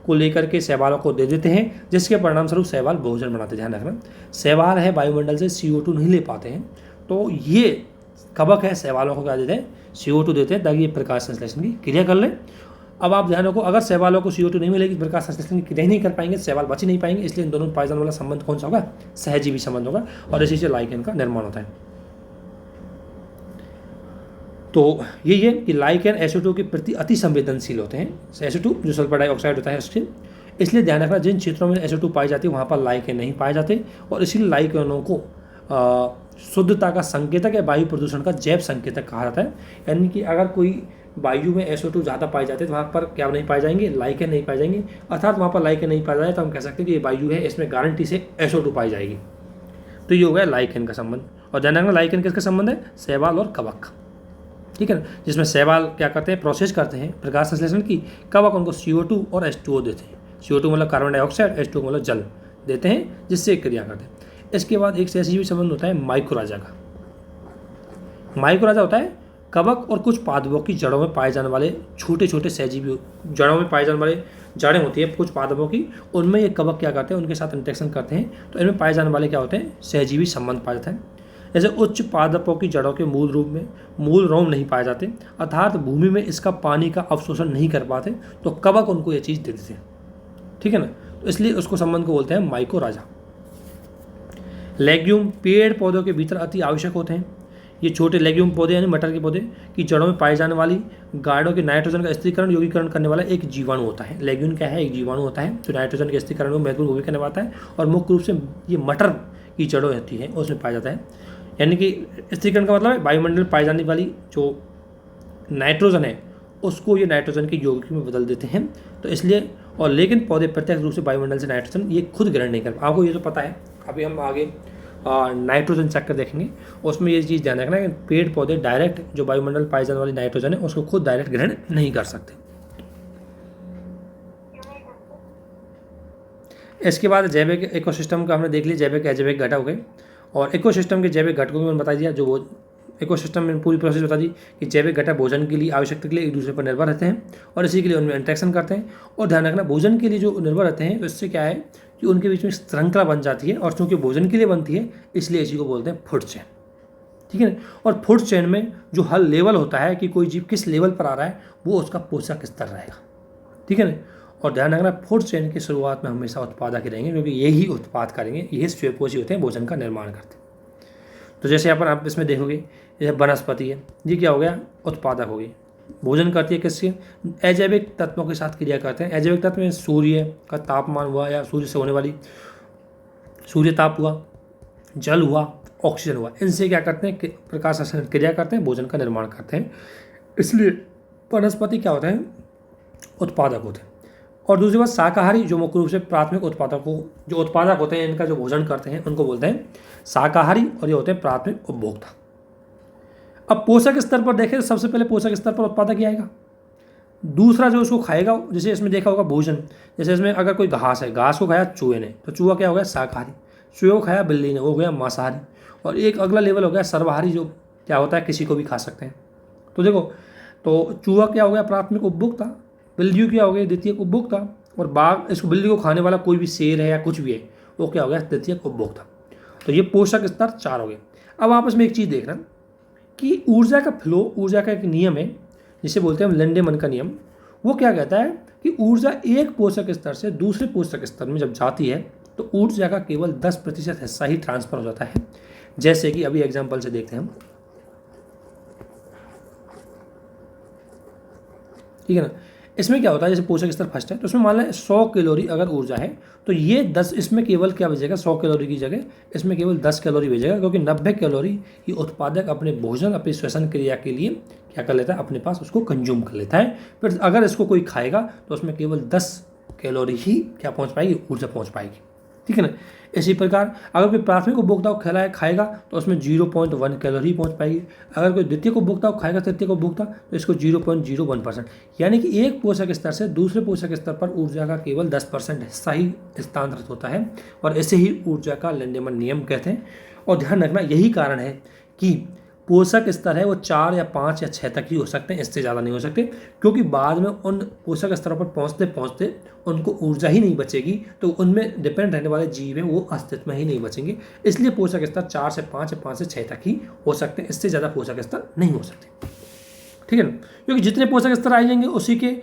को लेकर के शैवालों को दे देते हैं, जिसके परिणाम स्वरूप शैवाल भोजन बनाते। ध्यान रखना, शैवाल है वायुमंडल से CO2 नहीं ले पाते हैं, तो ये कवक है शैवालों को क्या देते हैं, CO2 देते हैं, ताकि ये प्रकाश संश्लेषण की क्रिया कर लें। अब आप ध्यान रखो, अगर शैवालों को CO2 नहीं मिलेगी, प्रकाश संश्लेषण की क्रिया नहीं कर पाएंगे, शैवाल बच ही नहीं पाएंगे, इसलिए इन दोनों पाए जाने वाला संबंध कौन सा होगा, सहजीवी संबंध होगा, और इसी से लाइकेन का निर्माण होता है। तो यही है कि लाइकेन SO2 के प्रति अति संवेदनशील होते हैं। SO2 जो सल्फर डाइऑक्साइड होता है उसके, इसलिए ध्यान रखना जिन क्षेत्रों में SO2 पाई जाती है वहाँ पर लाइकेन नहीं पाए जाते, और इसीलिए लाइकेनों को शुद्धता का संकेतक या वायु प्रदूषण का जैव संकेतक कहा जाता है। यानी कि अगर कोई वायु में SO2 ज़्यादा पाए जाते हैं तो वहाँ पर क्या नहीं पाए जाएंगे, लाइकेन नहीं पाए जाएंगे, अर्थात वहाँ पर लाइकेन नहीं पाया जाए तो हम कह सकते हैं कि ये वायु है, इसमें गारंटी से SO2 पाई जाएगी। तो ये हो गया लाइकेन का संबंध। और ध्यान रखना लाइकेन किसका संबंध है, शैवाल और कवक, ठीक है ना, जिसमें शैवाल क्या करते हैं, प्रोसेस करते हैं प्रकाश संश्लेषण की, कवक उनको CO2 और H2O देते हैं। CO2 मतलब कार्बन डाइऑक्साइड, H2O मतलब जल देते हैं, जिससे क्रिया करते हैं। इसके बाद एक सहजीवी संबंध होता है माइकोराजा का। माइकोराजा होता है कवक और कुछ पादपों की जड़ों में पाए जाने वाले छोटे छोटे सहजीवी, जड़ों में पाए जाने वाले जड़ें होती है कुछ पादपों की, उनमें ये कवक क्या करते हैं, उनके साथ इंटरेक्शन करते हैं, तो इनमें पाए जाने वाले क्या होते हैं, सहजीवी संबंध पाया जाता है। जैसे उच्च पादपों की जड़ों के मूल रूप में मूल रोम नहीं पाए जाते, अर्थात भूमि में इसका पानी का अवशोषण नहीं कर पाते, तो कवक उनको ये चीज़ दे देते हैं, ठीक है ना, तो इसलिए उसको संबंध को बोलते हैं माइकोराजा। लेग्यूम पेड़ पौधों के भीतर अति आवश्यक होते हैं। ये छोटे लेग्यूम पौधे यानी मटर के पौधे की जड़ों में पाए जाने वाली गाढ़ों के नाइट्रोजन का स्थिरीकरण योगीकरण करने वाला एक जीवाणु होता है। लेग्यूम क्या है, एक जीवाणु होता है जो नाइट्रोजन के स्थिरीकरण को महत्वपूर्ण भूमिका निभाता है, और मुख्य रूप से ये मटर की जड़ों होती है उसमें पाया जाता है। यानी कि स्थिरीकरण का मतलब है वायुमंडल में पाई जाने वाली जो नाइट्रोजन है उसको ये नाइट्रोजन के यौगिक में बदल देते हैं, तो इसलिए, और लेकिन पौधे प्रत्यक्ष रूप से वायुमंडल से नाइट्रोजन ये खुद ग्रहण नहीं कर, आपको ये तो पता है। अभी हम आगे नाइट्रोजन चक्कर देखेंगे, उसमें ये चीज़ ध्यान रखना है कि पेड़ पौधे डायरेक्ट जो वायुमंडल पाई जाने वाली नाइट्रोजन है उसको खुद डायरेक्ट ग्रहण नहीं कर सकते। इसके बाद जैविक इकोसिस्टम का हमने देख लिया, जैविक अजैविक घटक हो गए, और इकोसिस्टम के जैविक घटकों को मैंने बता दिया, जो वो इकोसिस्टम में पूरी प्रोसेस बता दी कि जैविक घटक भोजन के लिए आवश्यकता के लिए एक दूसरे पर निर्भर रहते हैं और इसी के लिए उनमें इंटरेक्शन करते हैं। और ध्यान रखना भोजन के लिए जो निर्भर रहते हैं तो इससे क्या है कि उनके बीच में श्रृंखला बन जाती है, और चूंकि भोजन के लिए बनती है इसलिए इसी को बोलते हैं फूड चेन, ठीक है ना। और फूड चेन में जो हर लेवल होता है कि कोई जीव किस लेवल पर आ रहा है वो उसका पोषक स्तर रहेगा, ठीक है ना। और ध्यान रखना फूड चेन की शुरुआत में हमेशा उत्पादक ही रहेंगे, क्योंकि यही उत्पाद करेंगे, यही स्वयंपोषी होते हैं, भोजन का निर्माण करते हैं। तो जैसे अपन आप इसमें देखोगे, जैसे वनस्पति है, ये क्या हो गया, उत्पादक हो गई, भोजन करती है किससे, अजैविक तत्वों के साथ क्रिया करते हैं। अजैविक तत्व में सूर्य का तापमान हुआ या सूर्य से होने वाली सूर्य ताप हुआ, जल हुआ, ऑक्सीजन हुआ, इनसे क्या करते हैं, प्रकाश संश्लेषण क्रिया करते हैं, भोजन का निर्माण करते हैं। इसलिए वनस्पति क्या होते हैं, उत्पादक होते हैं। और दूसरी बात शाकाहारी, जो मुख्य रूप से प्राथमिक उत्पादक जो उत्पादक होते हैं, इनका जो भोजन करते हैं उनको बोलते हैं शाकाहारी, और ये होते हैं प्राथमिक उपभोक्ता। अब पोषक स्तर पर देखें तो सबसे पहले पोषक स्तर पर उत्पादक ही आएगा। दूसरा जो उसको खाएगा, जैसे इसमें देखा होगा भोजन, जैसे इसमें अगर कोई घास है, घास को खाया चूहे ने तो चूहा क्या हो गया, शाकाहारी। चूहे को खाया बिल्ली ने, वो हो गया मांसाहारी। और एक अगला लेवल हो गया सर्वाहारी, जो क्या होता है किसी को भी खा सकते हैं। तो देखो, तो चूहा क्या हो गया, प्राथमिक उपभोक्ता, बिल्ली क्या हो गई, द्वितीयक उपभोक्ता, और बाघ, इसको बिल्ली को खाने वाला कोई भी शेर है या कुछ भी है, वो क्या हो गया, तृतीयक उपभोक्ता। तो ये पोषक स्तर 4 हो गए। अब आपस में एक चीज़ देखना कि ऊर्जा का फ्लो, ऊर्जा का एक नियम है जिसे बोलते हैं हम लिंडेमैन का नियम। वो क्या कहता है कि ऊर्जा एक पोषक स्तर से दूसरे पोषक स्तर में जब जाती है तो ऊर्जा का केवल 10% हिस्सा ही ट्रांसफर हो जाता है। जैसे कि अभी एग्जांपल से देखते हैं हम, ठीक है ना। इसमें क्या होता है, जैसे पोषक स्तर फर्स्ट है तो उसमें मान लें 100 कैलोरी अगर ऊर्जा है तो ये 10, इसमें केवल क्या बचेगा, 100 कैलोरी की जगह इसमें केवल 10 कैलोरी भेजेगा, क्योंकि 90 कैलोरी ये उत्पादक अपने भोजन, अपनी श्वसन क्रिया के लिए क्या कर लेता है, अपने पास उसको कंज्यूम कर लेता है। फिर अगर इसको कोई खाएगा तो उसमें केवल 10 कैलोरी ही क्या पहुँच पाएगी, ऊर्जा पहुँच पाएगी, ठीक है ना। इसी प्रकार अगर कोई प्राथमिक उपभोक्ता को खाएगा तो उसमें 0.1 कैलोरी पहुंच पाएगी। अगर कोई द्वितीयक उपभोक्ता को खाएगा, तृतीयक उपभोक्ता, तो इसको 0.01%, यानी कि एक पोषक स्तर से दूसरे पोषक स्तर पर ऊर्जा का केवल 10% हिस्सा ही स्थानांतरित होता है, और इसे ही ऊर्जा का लिंडेमैन नियम कहते हैं। और ध्यान रखना यही कारण है कि पोषक स्तर है वो 4 या 5 या 6 तक ही हो सकते हैं, इससे ज़्यादा नहीं हो सकते, क्योंकि बाद में उन पोषक स्तरों पर पहुँचते पहुँचते उनको ऊर्जा ही नहीं बचेगी, तो उनमें डिपेंड रहने वाले जीव हैं वो अस्तित्व में ही नहीं बचेंगे। इसलिए पोषक स्तर 4 से 5 या 5 से 6 तक ही हो सकते हैं, इससे ज़्यादा पोषक स्तर नहीं हो सकते, ठीक है ना। क्योंकि जितने पोषक स्तर आ जाएंगे उसी के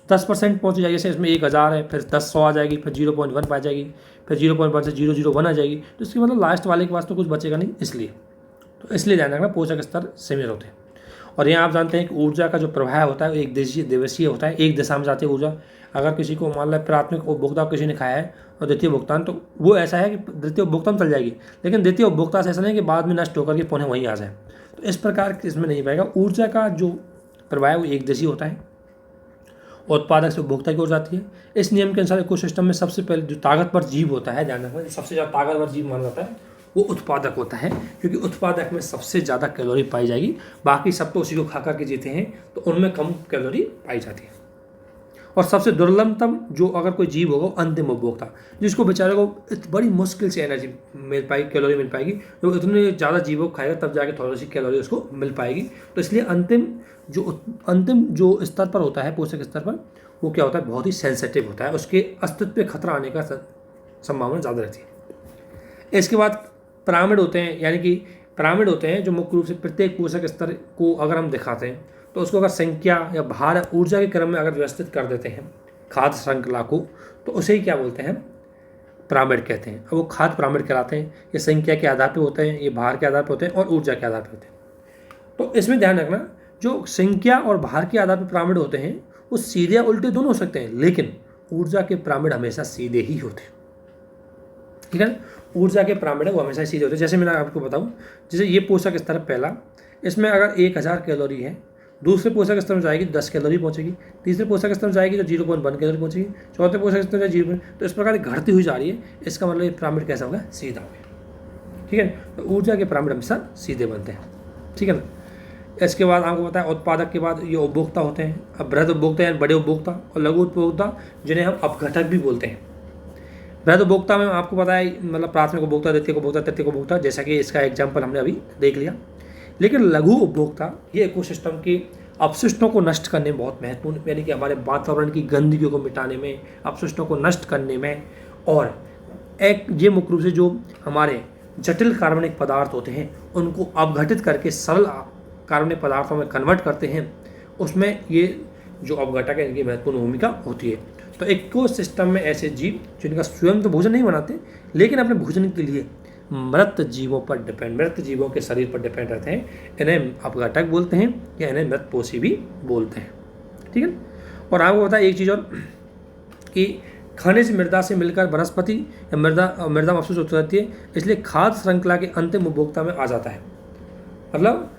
10% पहुँच जाएगी। जैसे इसमें 1000 है, फिर 10 आ जाएगी, फिर 0.1 पाई जाएगी, फिर 0.1 से 001 आ जाएगी, तो इसके मतलब लास्ट वाले के पास तो कुछ बचेगा नहीं। इसलिए ध्यान रखना पोषक स्तर सिमिलर होते हैं। और यहाँ आप जानते हैं कि ऊर्जा का जो प्रवाह होता है वो एक दिवसीय होता है, एक दिशा में जाती है ऊर्जा। अगर किसी को मान लो प्राथमिक उपभोक्ता किसी ने खाया है और द्वितीय भुगतान, तो वो ऐसा है कि द्वितीय उपभोक्ता में चल जाएगी, लेकिन द्वितीय उपभोक्ता से ऐसा नहीं कि बाद में नष्ट होकर के पुनः वहीं आ जाए। तो इस प्रकार इसमें नहीं पाएगा। ऊर्जा का जो प्रवाह है वो एक दिशा होता है, उत्पादक से उपभोक्ता की ओर जाती है। इस नियम के अनुसार इकोसिस्टम में सबसे पहले जो ताकतवर जीव होता है, ध्यान रखना, सबसे ज़्यादा ताकतवर जीव माना जाता है वो उत्पादक होता है, क्योंकि उत्पादक में सबसे ज़्यादा कैलोरी पाई जाएगी। बाकी सब तो उसी को खा कर के जीते हैं, तो उनमें कम कैलोरी पाई जाती है। और सबसे दुर्लभतम जो अगर कोई जीव होगा अंतिम उपभोक्ता, जिसको बेचारे को बड़ी मुश्किल से एनर्जी मिल पाएगी, कैलोरी मिल पाएगी। तो इतने ज़्यादा जीवों को खाएगा तब जाके थोड़ी सी कैलोरी उसको मिल पाएगी। तो इसलिए अंतिम जो स्तर पर होता है, पोषक स्तर पर, वो क्या होता है, बहुत ही सेंसिटिव होता है, उसके अस्तित्व पे खतरा आने का संभावना ज़्यादा रहती है। इसके बाद पिरामिड होते हैं, यानी कि पिरामिड होते हैं जो मुख्य रूप से प्रत्येक पोषक स्तर को अगर हम दिखाते हैं तो उसको अगर संख्या या भार ऊर्जा के क्रम में अगर व्यवस्थित कर देते हैं खाद्य श्रृंखला को, तो उसे ही क्या बोलते हैं, पिरामिड कहते हैं। अब वो खाद्य पिरामिड कहलाते हैं। ये संख्या के आधार पर होते हैं, ये भार के आधार पर होते हैं और ऊर्जा के आधार पर होते हैं। तो इसमें ध्यान रखना, जो संख्या और भार के आधार पर पिरामिड होते हैं वो सीधे या उल्टे दोनों हो सकते हैं, लेकिन ऊर्जा के पिरामिड हमेशा सीधे ही होते हैं। ठीक है ना, ऊर्जा के पिरामिड है वो हमेशा सीधे होते हैं। जैसे मैंने आपको बताऊं, जैसे ये पोषक स्तर पहला, इसमें अगर 1000 कैलोरी है, दूसरे पोषक स्तर में जाएगी 10 कैलोरी पहुंचेगी, तीसरे पोषक स्तर में जाएगी तो 0.1 कैलोरी पहुंचेगी, चौथे पोषक स्तर में 0। तो इस प्रकार घटती हुई जा रही है। इसका मतलब ये पिरामिड कैसा होगा, सीधा होगा। ठीक है, तो ऊर्जा के पिरामिड हमेशा सीधे बनते हैं। ठीक है ना। इसके बाद आपको पता है उत्पादक के बाद ये उपभोक्ता होते हैं। अब बृहद उपभोक्ता यानी बड़े उपभोक्ता और लघु उपभोक्ता, जिन्हें हम अपघटक भी बोलते हैं। बृहद उपभोक्ता में आपको पता है मतलब प्राथमिक उपभोक्ता, द्वितीय उपभोक्ता, तृतीय उपभोक्ता, जैसा कि इसका एग्जाम्पल हमने अभी देख लिया। लेकिन लघु उपभोक्ता ये इकोसिस्टम के अपशिष्टों को नष्ट करने में बहुत महत्वपूर्ण, यानी कि हमारे वातावरण की गंदगी को मिटाने में, अपशिष्टों को नष्ट करने में, और एक ये मुख्य रूप से जो हमारे जटिल कार्बनिक पदार्थ होते हैं उनको अपघटित करके सरल कार्बनिक पदार्थों में कन्वर्ट करते हैं। उसमें ये जो अपघटक है इनकी महत्वपूर्ण भूमिका होती है। तो इकोसिस्टम में ऐसे जीव जिनका स्वयं तो भोजन नहीं बनाते, लेकिन अपने भोजन के लिए मृत जीवों पर डिपेंड, मृत जीवों के शरीर पर डिपेंड रहते हैं, इन्हें अपघटक बोलते हैं या इन्हें मृतपोषी भी बोलते हैं। ठीक है। और आपको पता है एक चीज़ और, कि खनिज मृदा से मिलकर वनस्पति या मृदा महसूस होती रहती है, इसलिए खाद्य श्रृंखला के अंतिम उपभोक्ता में आ जाता है। मतलब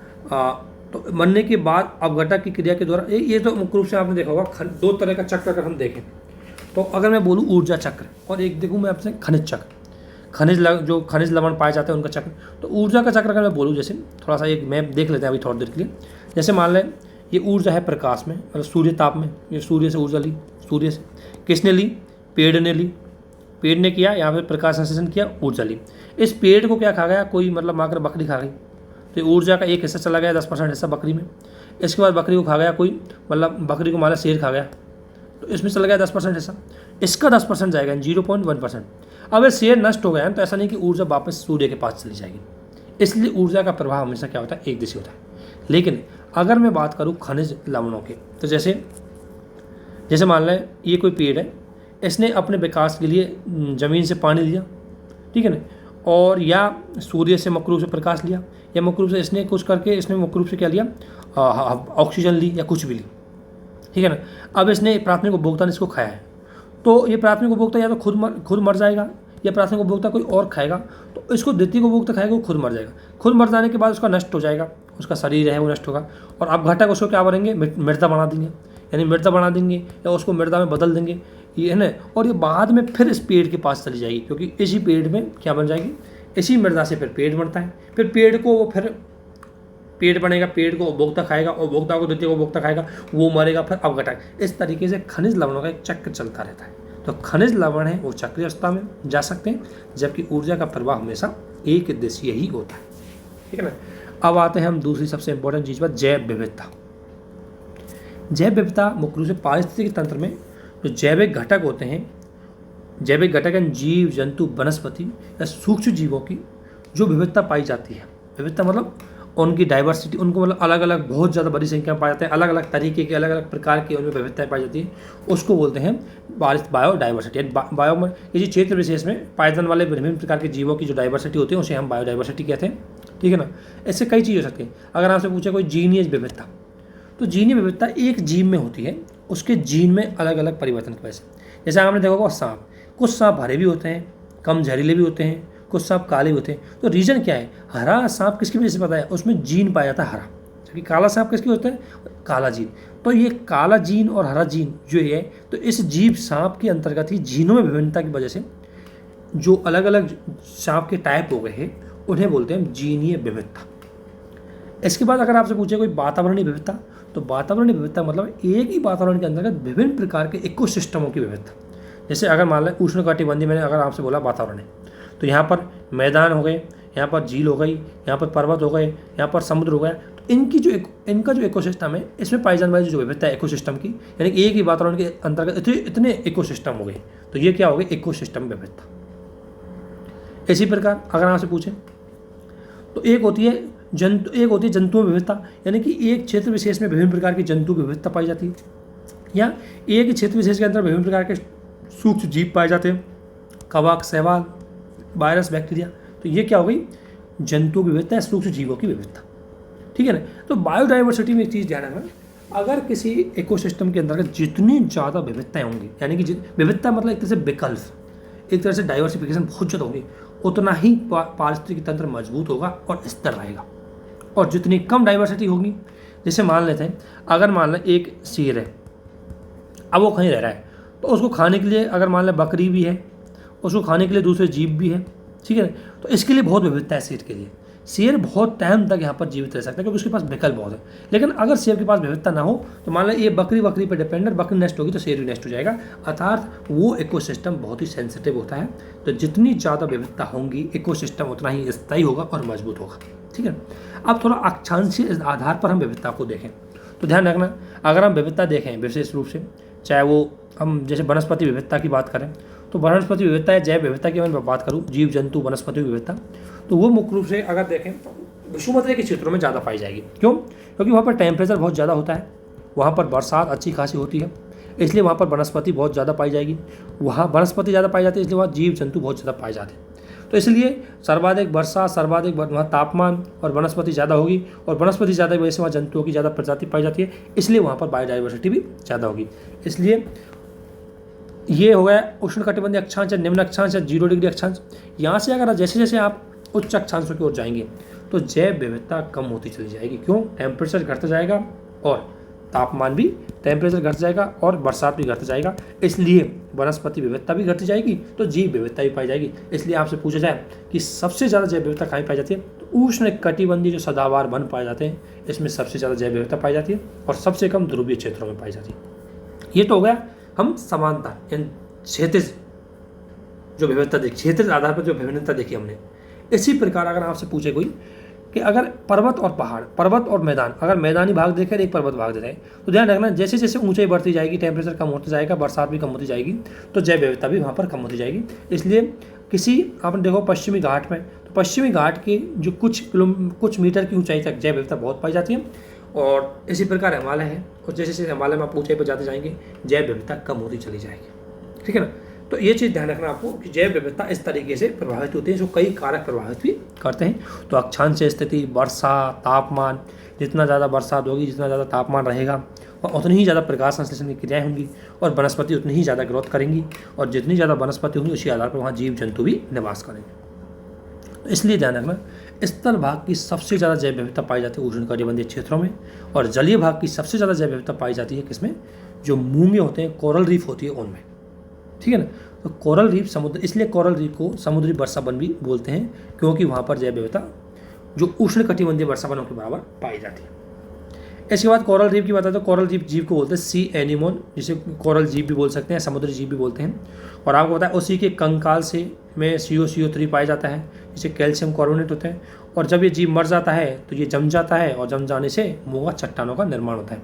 तो बनने के बाद अपघटक की क्रिया के द्वारा, ये तो मुख्य रूप से आपने देखा होगा, दो तरह का चक्र अगर हम देखें तो अगर मैं बोलूँ ऊर्जा चक्र और एक देखूँ मैं आपसे खनिज चक्र, जो खनिज लवण पाए जाते हैं उनका चक्र। तो ऊर्जा का चक्र अगर मैं बोलूँ, जैसे थोड़ा सा एक मैप देख लेते हैं अभी थोड़ी देर के लिए। जैसे मान लें ये ऊर्जा है प्रकाश में, मतलब सूर्य ताप में, ये सूर्य से ऊर्जा ली, सूर्य से किसने ली, पेड़ ने ली, पेड़ ने किया, यहाँ पे प्रकाश संश्लेषण किया, ऊर्जा ली। इस पेड़ को क्या खा गया, कोई मतलब माकर बकरी खा गई, तो ऊर्जा का एक हिस्सा चला गया, 10% हिस्सा बकरी में। इसके बाद बकरी को खा गया कोई, मतलब बकरी को माला शेर खा गया, तो इसमें चला गया 10% हिस्सा, इसका 10% जाएगा, 0.1%। अब ये शेर नष्ट हो गया तो ऐसा नहीं कि ऊर्जा वापस सूर्य के पास चली जाएगी। इसलिए ऊर्जा का प्रवाह हमेशा क्या होता है, एक दिशा होता है। लेकिन अगर मैं बात करूँ खनिज लवणों के, तो जैसे मान लें ये कोई पेड़ है, इसने अपने विकास के लिए ज़मीन से पानी लिया, ठीक है ना, और या सूर्य से मुख्य रूप से प्रकाश लिया, या मुख्य रूप से इसने कुछ करके इसने मुख्य रूप से क्या लिया, ऑक्सीजन ली या कुछ भी ली, ठीक है ना। अब इसने प्राथमिक उपभोक्ता ने इसको खाया है, तो ये प्राथमिक उपभोक्ता या तो खुद मर जाएगा, या प्राथमिक उपभोक्ता कोई और खाएगा, तो इसको द्वितीय उपभोक्ता खाएगा, वो खुद मर जाएगा। खुद मर जाने के बाद उसका नष्ट हो जाएगा, उसका शरीर है वो नष्ट होगा, और अपघटक उसको क्या करेंगे, मृदा बना देंगे, यानी मृदा बना देंगे या उसको मृदा में बदल देंगे, ये है ना। और ये बाद में फिर इस पेड़ के पास चली जाएगी, क्योंकि इसी पेड़ में क्या बन जाएगी, इसी मृदा से फिर पेड़ बनता है, फिर पेड़ को वो फिर पेड़ बनेगा, पेड़ को उपभोक्ता खाएगा, उपभोक्ता को द्वितीय उपभोक्ता खाएगा, वो मरेगा, फिर अपघटक। इस तरीके से खनिज लवणों का एक चक्र चलता रहता है। तो खनिज लवण है वो चक्रीय अवस्था में जा सकते हैं, जबकि ऊर्जा का प्रवाह हमेशा एक दिशीय ही होता है, ठीक है ना। अब आते हैं हम दूसरी सबसे इंपॉर्टेंट चीज़ पर, जैव विविधता। जैव विविधता मुख्य रूप से पारिस्थितिकी तंत्र में जो जैविक घटक होते हैं, जैविक घटक हैं जीव जंतु वनस्पति या सूक्ष्म जीवों की जो विविधता पाई जाती है। विविधता मतलब उनकी डाइवर्सिटी, उनको मतलब अलग अलग बहुत ज़्यादा बड़ी संख्या में पाए जाते हैं, अलग अलग तरीके के अलग अलग प्रकार की उनमें विविधताएं पाई जाती है, उसको बोलते हैं बायोडाइवर्सिटी। बायो किसी क्षेत्र विशेष में पाए जाने वाले विभिन्न प्रकार के जीवों की जो डाइवर्सिटी होती है उसे हम बायोडाइवर्सिटी कहते हैं, ठीक ठीक है ना। ऐसे कई चीज़ हो सकती है। अगर आपसे पूछे कोई जीनीय विविधता, तो जीनीय विविधता एक जीव में होती है, उसके जीन में अलग अलग परिवर्तन की वजह से। जैसे आपने देखा होगा सांप, कुछ सांप हरे भी होते हैं, कम जहरीले भी होते हैं, कुछ सांप काले भी होते हैं। तो रीज़न क्या है? हरा सांप किसकी वजह से पता है? उसमें जीन पाया जाता है हरा, जबकि काला सांप किसकी होता है? काला जीन। तो ये काला जीन और हरा जीन जो है, तो इस जीव सांप के अंतर्गत ही जीनों में विभिन्नता की वजह से जो अलग अलग सांप के टाइप हो गए हैं, उन्हें बोलते हैं जीनीय विविधता। इसके बाद अगर आपसे पूछे कोई वातावरणीय विविधता, तो वातावरणीय विविधता मतलब एक ही वातावरण के अंतर्गत विभिन्न प्रकार के इकोसिस्टमों की विविधता। जैसे अगर मान लें उष्णकटिबंधीय, मैंने अगर आपसे बोला वातावरण है, तो यहाँ पर मैदान हो गए, यहाँ पर झील हो गई, यहाँ पर पर्वत हो गए, यहाँ पर समुद्र हो गया। तो इनका जो इकोसिस्टम है, इसमें पाई जाने वाली जो विविधता है इकोसिस्टम की, यानी कि एक ही वातावरण के अंतर्गत इतने इकोसिस्टम हो गए, तो ये क्या हो गई? इकोसिस्टम विविधता। इसी प्रकार अगर आपसे पूछें तो एक होती है जंतु विविधता, यानी कि एक क्षेत्र विशेष में विभिन्न प्रकार की जंतु विविधता पाई जाती है, या एक क्षेत्र विशेष के अंदर विभिन्न प्रकार के सूक्ष्म जीव पाए जाते हैं, कवक, शैवाल, वायरस, बैक्टीरिया। तो ये क्या हो गई? जंतु की विविधता, सूक्ष्म जीवों की विविधता। ठीक है ना। तो बायोडाइवर्सिटी में एक चीज़ ध्यान रखना, अगर किसी इकोसिस्टम के अंदर जितनी ज़्यादा विविधताएं होंगी, यानी कि विविधता मतलब एक तरह से विकल्प, एक तरह से डाइवर्सिफिकेशन बहुत ज़्यादा होगी, उतना ही पारिस्थितिक तंत्र मजबूत होगा और स्थिर रहेगा। और जितनी कम डाइवर्सिटी होगी, जैसे मान लेते हैं अगर मान लें एक शेर है, अब वो कहीं रह रहा है, तो उसको खाने के लिए अगर मान लें बकरी भी है, उसको खाने के लिए दूसरे जीव भी है, ठीक है। तो इसके लिए बहुत विविधता है शेर के लिए। शेर बहुत टाइम तक यहाँ पर जीवित रह सकता है क्योंकि उसके पास विकल्प बहुत है। लेकिन अगर शेर के पास विविधता ना हो, तो मान लें ये बकरी पर डिपेंडेंट, बकरी नष्ट होगी तो शेर भी नष्ट हो जाएगा। अर्थात वो इकोसिस्टम बहुत ही सेंसिटिव होता है। तो जितनी ज़्यादा विविधता होंगी, इकोसिस्टम उतना ही स्थायी होगा और मजबूत होगा। ठीक है। अब थोड़ा अक्षांशीय आधार पर हम विविधता को देखें, तो ध्यान रखना, अगर हम विविधता देखें विशेष रूप से, चाहे वो हम जैसे वनस्पति विविधता की बात करें, तो वनस्पति विविधता या जैव विविधता की मैं बात करूँ, जीव जंतु वनस्पति विविधता, तो वो मुख्य रूप से अगर देखें विषुवतीय के क्षेत्रों में ज़्यादा पाई जाएगी। क्यों? क्योंकि वहाँ पर टेम्परेचर बहुत ज़्यादा होता है, वहाँ पर बरसात अच्छी खासी होती है, इसलिए वहाँ पर वनस्पति बहुत ज़्यादा पाई जाएगी। वहाँ वनस्पति ज़्यादा पाई जाती है, इसलिए वहाँ जीव जंतु बहुत ज़्यादा पाए जाते हैं। तो इसलिए सर्वाधिक वर्षा, सर्वाधिक वहाँ तापमान और वनस्पति ज़्यादा होगी, और वनस्पति ज़्यादा की वजह से वहाँ जंतुओं की ज़्यादा प्रजाति पाई जाती है, इसलिए वहाँ पर बायोडाइवर्सिटी भी ज़्यादा होगी। इसलिए ये हो गया उष्णकटिबंधीय अक्षांश या निम्न अक्षांश या 0 डिग्री अक्षांश। यहाँ से अगर जैसे जैसे आप उच्च अक्षांशों की ओर जाएंगे, तो जैव विविधता कम होती चली जाएगी। क्यों? टेम्परेचर घटता जाएगा और तापमान भी, टेम्परेचर घट जाएगा और बरसात भी घटता जाएगा, इसलिए वनस्पति विविधता भी घटती जाएगी, तो जीव विविधता भी पाई जाएगी। इसलिए आपसे पूछा जाए कि सबसे ज़्यादा जैव विविधता कहाँ पाई जाती है, तो उष्णकटिबंधीय जो सदाबहार वन पाए जाते हैं, इसमें सबसे ज़्यादा जैव विविधता पाई जाती है, और सबसे कम ध्रुवीय क्षेत्रों में पाई जाती है। ये तो हो गया हम समानता, क्षैतिज जो विविधता देखी, क्षैतिज आधार पर जो विभिन्नता देखी हमने। इसी प्रकार अगर आपसे पूछे कोई कि अगर पर्वत और पहाड़, पर्वत और मैदान, अगर मैदानी भाग देखें, एक पर्वत भाग देते हैं, तो ध्यान रखना जैसे जैसे ऊंचाई बढ़ती जाएगी, टेम्परेचर कम होता जाएगा, बरसात भी कम होती जाएगी, तो जैव विविधता भी वहाँ पर कम होती जाएगी। इसलिए किसी आपने देखो पश्चिमी घाट में, तो पश्चिमी घाट के जो कुछ मीटर की ऊंचाई तक जैव विविधता बहुत पाई जाती है, और इसी प्रकार हिमालय है, और जैसे जैसे हिमालय में आप ऊंचाई पर जाते जाएंगे, जैव विविधता कम होती चली जाएगी। ठीक है ना। तो ये चीज़ ध्यान रखना आपको कि जैव विविधता इस तरीके से प्रभावित होती है, जो कई कारक प्रभावित भी करते हैं। तो अक्षांशीय स्थिति, वर्षा, तापमान, जितना ज़्यादा बरसात होगी, जितना ज़्यादा तापमान रहेगा, और उतनी ही ज़्यादा प्रकाश संश्लेषण की क्रियाएँ होंगी, और वनस्पति उतनी ही ज़्यादा ग्रोथ करेंगी, और जितनी ज़्यादा वनस्पति होंगी उसी आधार पर वहाँ जीव जंतु भी निवास करेंगे। तो इसलिए ध्यान रखना, स्थल भाग की सबसे ज़्यादा जैव विविधता पाई जाती है उष्णकटिबंधीय क्षेत्रों में, और जलीय भाग की सबसे ज़्यादा जैव विविधता पाई जाती है किसमें, जो मूंगे होते हैं, कोरल रीफ होती है उनमें। ठीक है ना। तो कोरल रीफ समुद्र, इसलिए कोरल रीफ को समुद्री वर्षा वन भी बोलते हैं, क्योंकि वहाँ पर जैव विविधता जो उष्णकटिबंधीय वर्षा वनों के बराबर पाई जाती है। इसके बाद कोरल रीफ की बात है, तो कोरल रीफ जीव को बोलते हैं सी एनिमोन, जिसे कोरल जीव भी बोल सकते हैं, समुद्री जीव भी बोलते हैं। और आपको पता है उसी के कंकाल से में CO3 पाया जाता है, जिसे कैल्शियम कार्बोनेट होते हैं, और जब ये जीव मर जाता है तो ये जम जाता है, और जम जाने से मूंगा चट्टानों का निर्माण होता है।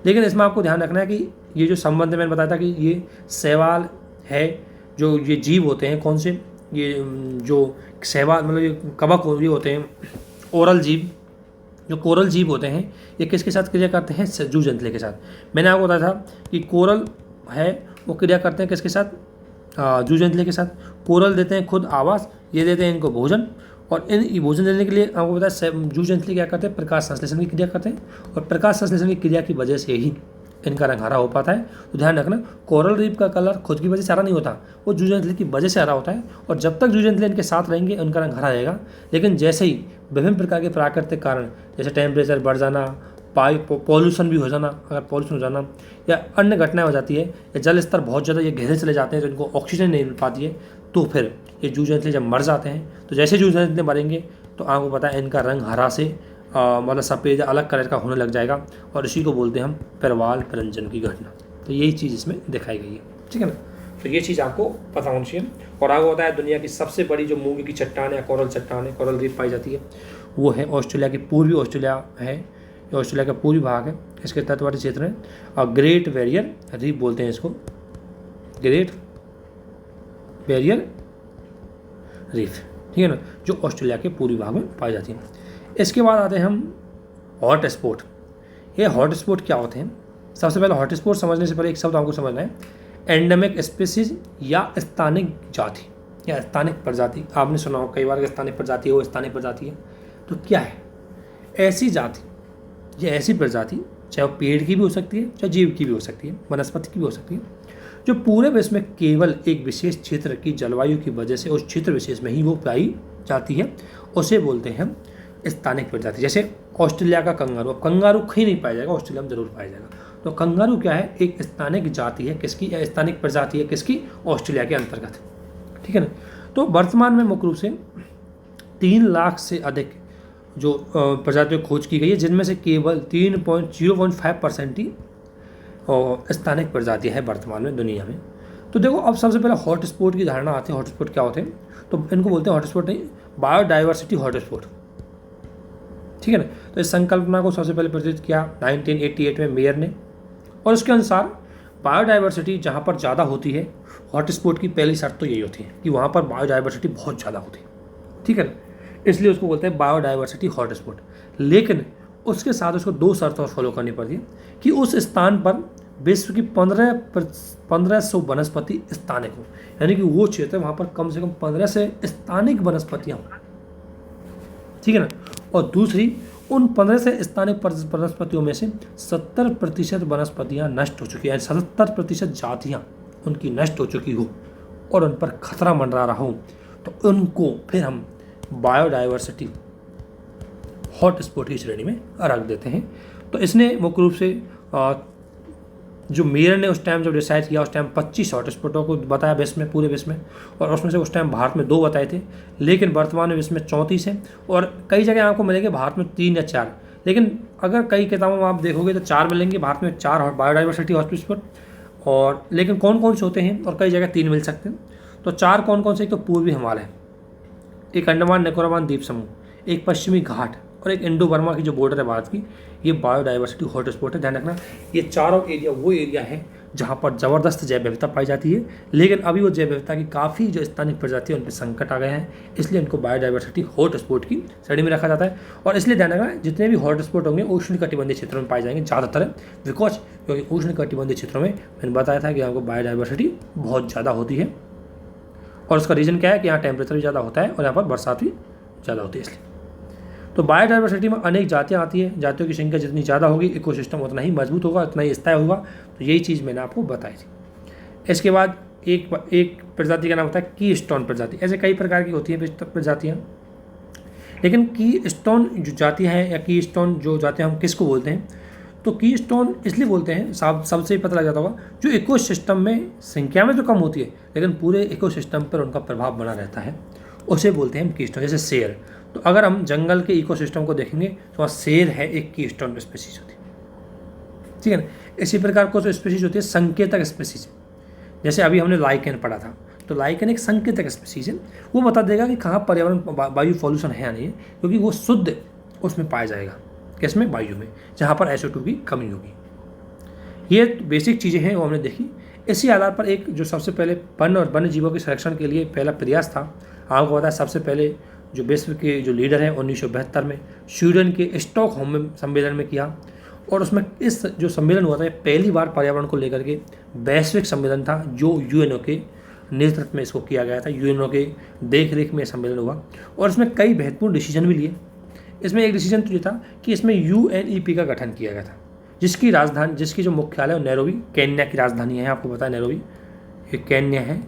लेकिन इसमें आपको ध्यान रखना है कि ये जो संबंध मैंने बताया था कि ये शैवाल है, जो ये जीव होते हैं, कौन से, ये जो शैवाल मतलब ये कवक ये होते हैं, ओरल जीव, जो कोरल जीव होते हैं, ये किसके साथ क्रिया करते हैं, जूं जंतले के साथ। मैंने आपको बताया था कि कोरल है वो क्रिया करते हैं किसके साथ, जूं जंतले के साथ। कोरल देते हैं खुद आवास, ये देते हैं इनको भोजन, और इन भोजन देने के लिए आपको पता है जीव जंतु क्या करते हैं, प्रकाश संश्लेषण की क्रिया करते हैं, और प्रकाश संश्लेषण की क्रिया की वजह से ही इनका रंग हरा हो पाता है। तो ध्यान रखना, कोरल रीफ का कलर खुद की वजह से हरा नहीं होता, वो जूं जंतली की वजह से हरा होता है। और जब तक जूं जंतली इनके साथ रहेंगे उनका रंग हरा रहेगा। लेकिन जैसे ही विभिन्न प्रकार के प्राकृतिक कारण, जैसे टेम्परेचर बढ़ जाना, पॉल्यूशन भी हो जाना, अगर पॉल्यूशन हो जाना या अन्य घटनाएं हो जाती है, या जल स्तर बहुत ज़्यादा ये गहरे चले जाते हैं तो इनको ऑक्सीजन नहीं मिल पाती है, तो फिर ये जूं जंतली जब मर जाते हैं, तो जैसे जूं जंतली मरेंगे तो आपको पता है इनका रंग हरा से मतलब सफ़ेद अलग कलर का होने लग जाएगा, और इसी को बोलते हैं हम प्रवाल प्ररंजन की घटना। तो यही चीज़ इसमें दिखाई गई है, ठीक है ना। तो ये चीज़ आपको पता होनी चाहिए। और आगे होता है दुनिया की सबसे बड़ी जो मूंगे की चट्टान है, कोरल चट्टान है, कोरल रीफ पाई जाती है, वो है ऑस्ट्रेलिया की पूर्वी ऑस्ट्रेलिया है, ये ऑस्ट्रेलिया का पूर्वी भाग है, इसके तटवर्ती क्षेत्र है, और ग्रेट बैरियर रीफ बोलते हैं इसको, ग्रेट बैरियर रीफ, ठीक है ना, जो ऑस्ट्रेलिया के पूर्वी भाग में पाई जाती है। इसके बाद आते हैं हम हॉट स्पॉट। ये हॉट स्पॉट क्या होते हैं? सबसे पहले हॉट स्पॉट समझने से पहले एक शब्द आपको समझना है, एंडेमिक स्पीसीज या स्थानिक जाति या स्थानिक प्रजाति। आपने सुना हो कई बार स्थानिक प्रजाति है, वो स्थानिक प्रजाति है। तो क्या है? ऐसी जाति या ऐसी प्रजाति, चाहे वो पेड़ की भी हो सकती है, चाहे जीव की भी हो सकती है, वनस्पति की भी हो सकती है, जो पूरे विश्व में केवल एक विशेष क्षेत्र की जलवायु की वजह से उस क्षेत्र विशेष में ही वो पाई जाती है, उसे बोलते हैं हम स्थानिक प्रजाति। जैसे ऑस्ट्रेलिया का कंगारू, अब कंगारू कहीं नहीं पाया जाएगा, ऑस्ट्रेलिया में जरूर पाया जाएगा। तो कंगारू क्या है? एक स्थानिक जाति है किसकी, या स्थानिक प्रजाति है किसकी? ऑस्ट्रेलिया के अंतर्गत, ठीक है ना। तो वर्तमान में मुख्य रूप से 3 लाख से अधिक जो प्रजातियों की खोज की गई है, जिनमें से केवल 0.5% ही स्थानिक प्रजाति है वर्तमान में दुनिया में। तो देखो, अब सबसे पहले हॉट स्पॉट की धारणा आती है। हॉट स्पॉट क्या होते हैं? तो इनको बोलते हैं हॉट स्पॉट नहीं, बायोडाइवर्सिटी हॉट स्पॉट, ठीक है ना। तो इस संकल्पना को सबसे पहले प्रस्तुत किया 1988 में मेयर ने, और उसके अनुसार बायोडाइवर्सिटी जहाँ पर ज़्यादा होती है, हॉट स्पॉट की पहली शर्त तो यही होती है कि वहाँ पर बायोडाइवर्सिटी बहुत ज़्यादा होती है, ठीक है ना। इसलिए उसको बोलते हैं बायोडाइवर्सिटी हॉट स्पॉट। लेकिन उसके साथ उसको 2 शर्त और फॉलो करनी पड़ती है कि उस स्थान पर विश्व की 1500 वनस्पति स्थानिक हो, यानी कि वो क्षेत्र वहाँ पर कम से कम 15 से स्थानिक वनस्पतियाँ हों, ठीक है ना। और दूसरी, उन 15 से स्थानिक वनस्पतियों में से 70% वनस्पतियाँ नष्ट हो चुकी हैं, 70% जातियाँ उनकी नष्ट हो चुकी हो और उन पर खतरा मंडरा रहा हो, तो उनको फिर हम बायोडाइवर्सिटी हॉट स्पॉट की श्रेणी में रख देते हैं। तो इसने मुख्य रूप से जो मेयर ने उस टाइम जब डिसाइड किया, उस टाइम 25 हॉट स्पॉटों को बताया विश्व में, पूरे विश्व में, और उसमें से उस टाइम भारत में 2 बताए थे। लेकिन वर्तमान में विश्व में 34 है, और कई जगह आपको मिलेंगे भारत में 3 या 4। लेकिन अगर कई किताबों में आप देखोगे तो 4 मिलेंगे, भारत में 4 बायोडाइवर्सिटी हॉट स्पॉट। और लेकिन कौन कौन से होते हैं? और कई जगह 3 मिल सकते हैं। तो 4 कौन कौन से? एक तो पूर्वी हिमालय, एक अंडमान निकोबार द्वीप समूह, एक पश्चिमी घाट, और एक इंडो बर्मा की जो बॉर्डर है भारत की, ये बायोडाइवर्सिटी हॉट स्पॉट है। ध्यान रखना, ये चारों एरिया वो एरिया है जहाँ पर ज़बरदस्त जैव विविधता पाई जाती है। लेकिन अभी वो जैव विविधता की काफ़ी जो स्थानिक प्रजाति है उन पर संकट आ गए हैं, इसलिए इनको बायोडाइवर्सिटी हॉट स्पॉट की श्रेणी में रखा जाता है। और इसलिए ध्यान रखना, जितने भी हॉट स्पॉट होंगे उष्ण कटिबंधीय क्षेत्रों में पाए जाएंगे ज़्यादातर, बिकॉज क्योंकि उष्ण कटिबंधीय क्षेत्रों में मैंने बताया था कि यहाँ को बायोडाइवर्सिटी बहुत ज़्यादा होती है। और उसका रीज़न क्या है कि यहाँ टेम्परेचर भी ज़्यादा होता है और यहाँ पर बरसात भी ज़्यादा होती है, इसलिए। तो बायोडाइवर्सिटी में अनेक जातियाँ आती हैं, जातियों की संख्या जितनी ज़्यादा होगी इकोसिस्टम उतना ही मजबूत होगा, उतना ही स्थायी होगा। तो यही चीज़ मैंने आपको बताई थी। इसके बाद एक प्रजाति का नाम होता है की स्टोन प्रजाति। ऐसे कई प्रकार की होती हैं प्रजातियाँ, लेकिन की स्टोन जो जातियाँ हैं या की स्टोन जो जातियाँ हम किसको बोलते हैं? तो की स्टोन इसलिए बोलते हैं, सबसे पता लग जाता होगा, जो इकोसिस्टम में संख्या में तो कम होती है लेकिन पूरे इकोसिस्टम पर उनका प्रभाव बना रहता है, उसे बोलते हैं हम की स्टोन। जैसे शेर, तो अगर हम जंगल के इकोसिस्टम को देखेंगे तो वहाँ शेर है, एक की स्टोन स्पीसीज होती है, ठीक है ना। इसी प्रकार को जो स्पीसीज होती है संकेतक स्पीसीज, जैसे अभी हमने लाइकेन पढ़ा था, तो लाइकेन एक संकेतक स्पीसीज है। वो बता देगा कि कहाँ पर्यावरण वायु पॉल्यूशन है या नहीं है, क्योंकि वो शुद्ध उसमें पाया जाएगा, किसमें? वायु में, जहाँ पर SO2 की कमी होगी। ये बेसिक चीज़ें हैं वो हमने देखी। इसी आधार पर एक जो सबसे पहले वन और वन्य जीवों के संरक्षण के लिए पहला प्रयास था, आपको पता है, सबसे पहले जो विश्व के जो लीडर हैं 1972 में स्वीडन के स्टॉकहोम सम्मेलन में किया। और उसमें इस जो सम्मेलन हुआ था, पहली बार पर्यावरण को लेकर के वैश्विक सम्मेलन था, जो UNO के नेतृत्व में इसको किया गया था। यूएनओ के देख रेख में सम्मेलन हुआ और इसमें कई महत्वपूर्ण डिसीजन भी लिए। इसमें एक डिसीजन तो ये था कि इसमें यूएनईपी का गठन किया गया था, जिसकी जो मुख्यालय है नैरोबी, केन्या की राजधानी है, आपको पता है नैरोबी, ये केन्या है,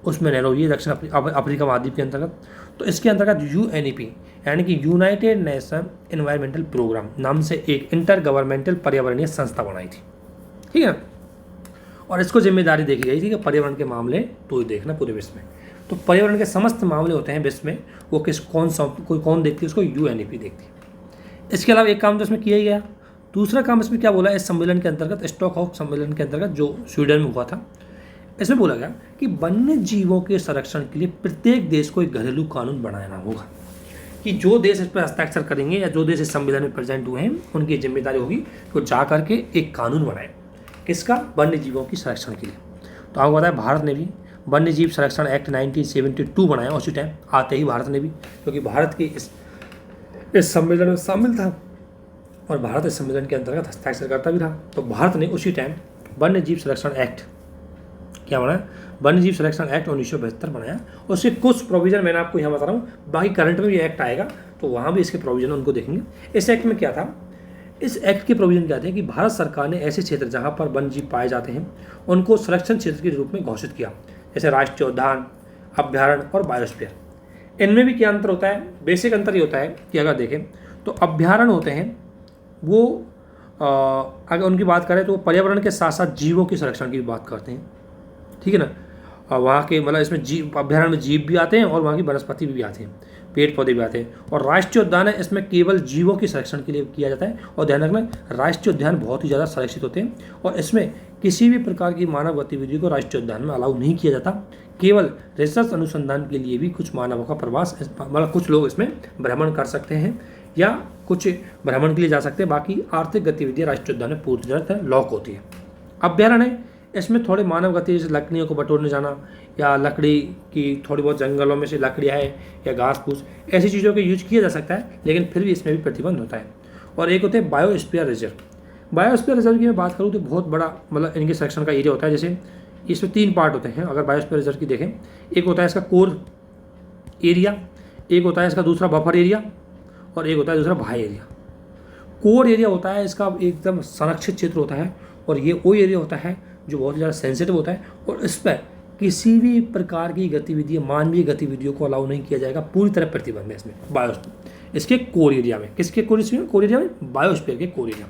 उसमें नैरोबी है, दक्षिण अफ्रीका महाद्वीप के अंतर्गत। तो इसके अंतर्गत यूएनईपी यानी कि यूनाइटेड नेशन एनवायरमेंटल प्रोग्राम नाम से एक इंटर गवर्नमेंटल पर्यावरणीय संस्था बनाई थी, ठीक है। और इसको जिम्मेदारी देखी गई थी कि पर्यावरण के मामले तो ही देखना पूरे विश्व में। तो पर्यावरण के समस्त मामले होते हैं विश्व में, वो कौन देखती है उसको, यूएनईपी देखती है। इसके अलावा एक काम तो इसमें किया ही गया। दूसरा काम इसमें क्या बोला, इस सम्मेलन के अंतर्गत, स्टॉकहोम सम्मेलन के अंतर्गत जो स्वीडन में हुआ था, इसमें बोला गया कि वन्य जीवों के संरक्षण के लिए प्रत्येक देश को एक घरेलू कानून बनाना होगा, कि जो देश इस पर हस्ताक्षर करेंगे या जो देश इस सम्मेलन में प्रेजेंट हुए हैं उनकी जिम्मेदारी होगी कि वो जा करके एक कानून बनाए, किसका, वन्य जीवों की संरक्षण के लिए। तो आपको पता है भारत ने भी वन्य जीव संरक्षण एक्ट 1972 बनाया उसी टाइम, आते ही भारत ने भी, क्योंकि भारत की इस सम्मेलन में शामिल था और भारत इस सम्मेलन के अंतर्गत हस्ताक्षरकर्ता भी था। तो भारत ने उसी टाइम वन्य जीव संरक्षण एक्ट क्या बनाया, वन्य जीव संरक्षण एक्ट 1972 बनाया। उसके कुछ प्रोविजन मैंने आपको यहाँ बता रहा हूँ, बाकी करंट में भी एक्ट आएगा तो वहाँ भी इसके प्रोविजन उनको देखेंगे। इस एक्ट में क्या था, इस एक्ट के प्रोविजन क्या थे कि भारत सरकार ने ऐसे क्षेत्र जहाँ पर वन्य जीव पाए जाते हैं उनको संरक्षण क्षेत्र के रूप में घोषित किया, जैसे राष्ट्रीय उद्यान, अभ्यारण्य और बायोस्फीयर। इनमें भी क्या अंतर होता है, बेसिक अंतर ये होता है कि अगर देखें तो अभ्यारण्य होते हैं वो अगर उनकी बात करें तो पर्यावरण के साथ साथ जीवों की संरक्षण की भी बात करते हैं, ठीक है ना। और वहाँ के मतलब इसमें जीव, अभ्यारण्य में जीव भी आते हैं और वहाँ की वनस्पति भी आते हैं, पेड़ पौधे भी आते हैं। और राष्ट्रीय उद्यान है, इसमें केवल जीवों के संरक्षण के लिए किया जाता है। और ध्यान रखना, राष्ट्रीय उद्यान बहुत ही ज़्यादा संरक्षित होते हैं और इसमें किसी भी प्रकार की मानव गतिविधि को राष्ट्रीय उद्यान में अलाउ नहीं किया जाता। केवल रिसर्च अनुसंधान के लिए भी कुछ मानवों का प्रवास, मतलब कुछ लोग इसमें भ्रमण कर सकते हैं या कुछ भ्रमण के लिए जा सकते हैं, बाकी आर्थिक गतिविधियाँ राष्ट्रीय उद्यान में पूरी तरह लॉक होती है। अभ्यारण्य इसमें थोड़े मानव गति, जैसे लकड़ियों को बटोरने जाना या लकड़ी की थोड़ी बहुत जंगलों में से लकड़ियाँ है या घास फूस, ऐसी चीज़ों का यूज किया जा सकता है, लेकिन फिर भी इसमें भी प्रतिबंध होता है। और एक होते हैं बायोस्फीयर रिजर्व। बायोस्फीयर रिजर्व की मैं बात करूँ तो बहुत बड़ा मतलब इनके सेक्शन का एरिया होता है। जैसे इसमें 3 पार्ट होते हैं, अगर बायोस्फीयर रिजर्व की देखें, एक होता है इसका कोर एरिया, एक होता है इसका दूसरा बफर एरिया और एक होता है दूसरा बाह्य एरिया। कोर एरिया होता है इसका एकदम संरक्षित क्षेत्र होता है और ये वो एरिया होता है जो बहुत ज़्यादा सेंसिटिव होता है और इस पर किसी भी प्रकार की गतिविधि, मानवीय गतिविधियों को अलाउ नहीं किया जाएगा, पूरी तरह प्रतिबंध है इसमें बायोस्फीयर, इसके कोर एरिया में। किसके कोर एरिया में, बायोस्फीयर के कोर एरिया,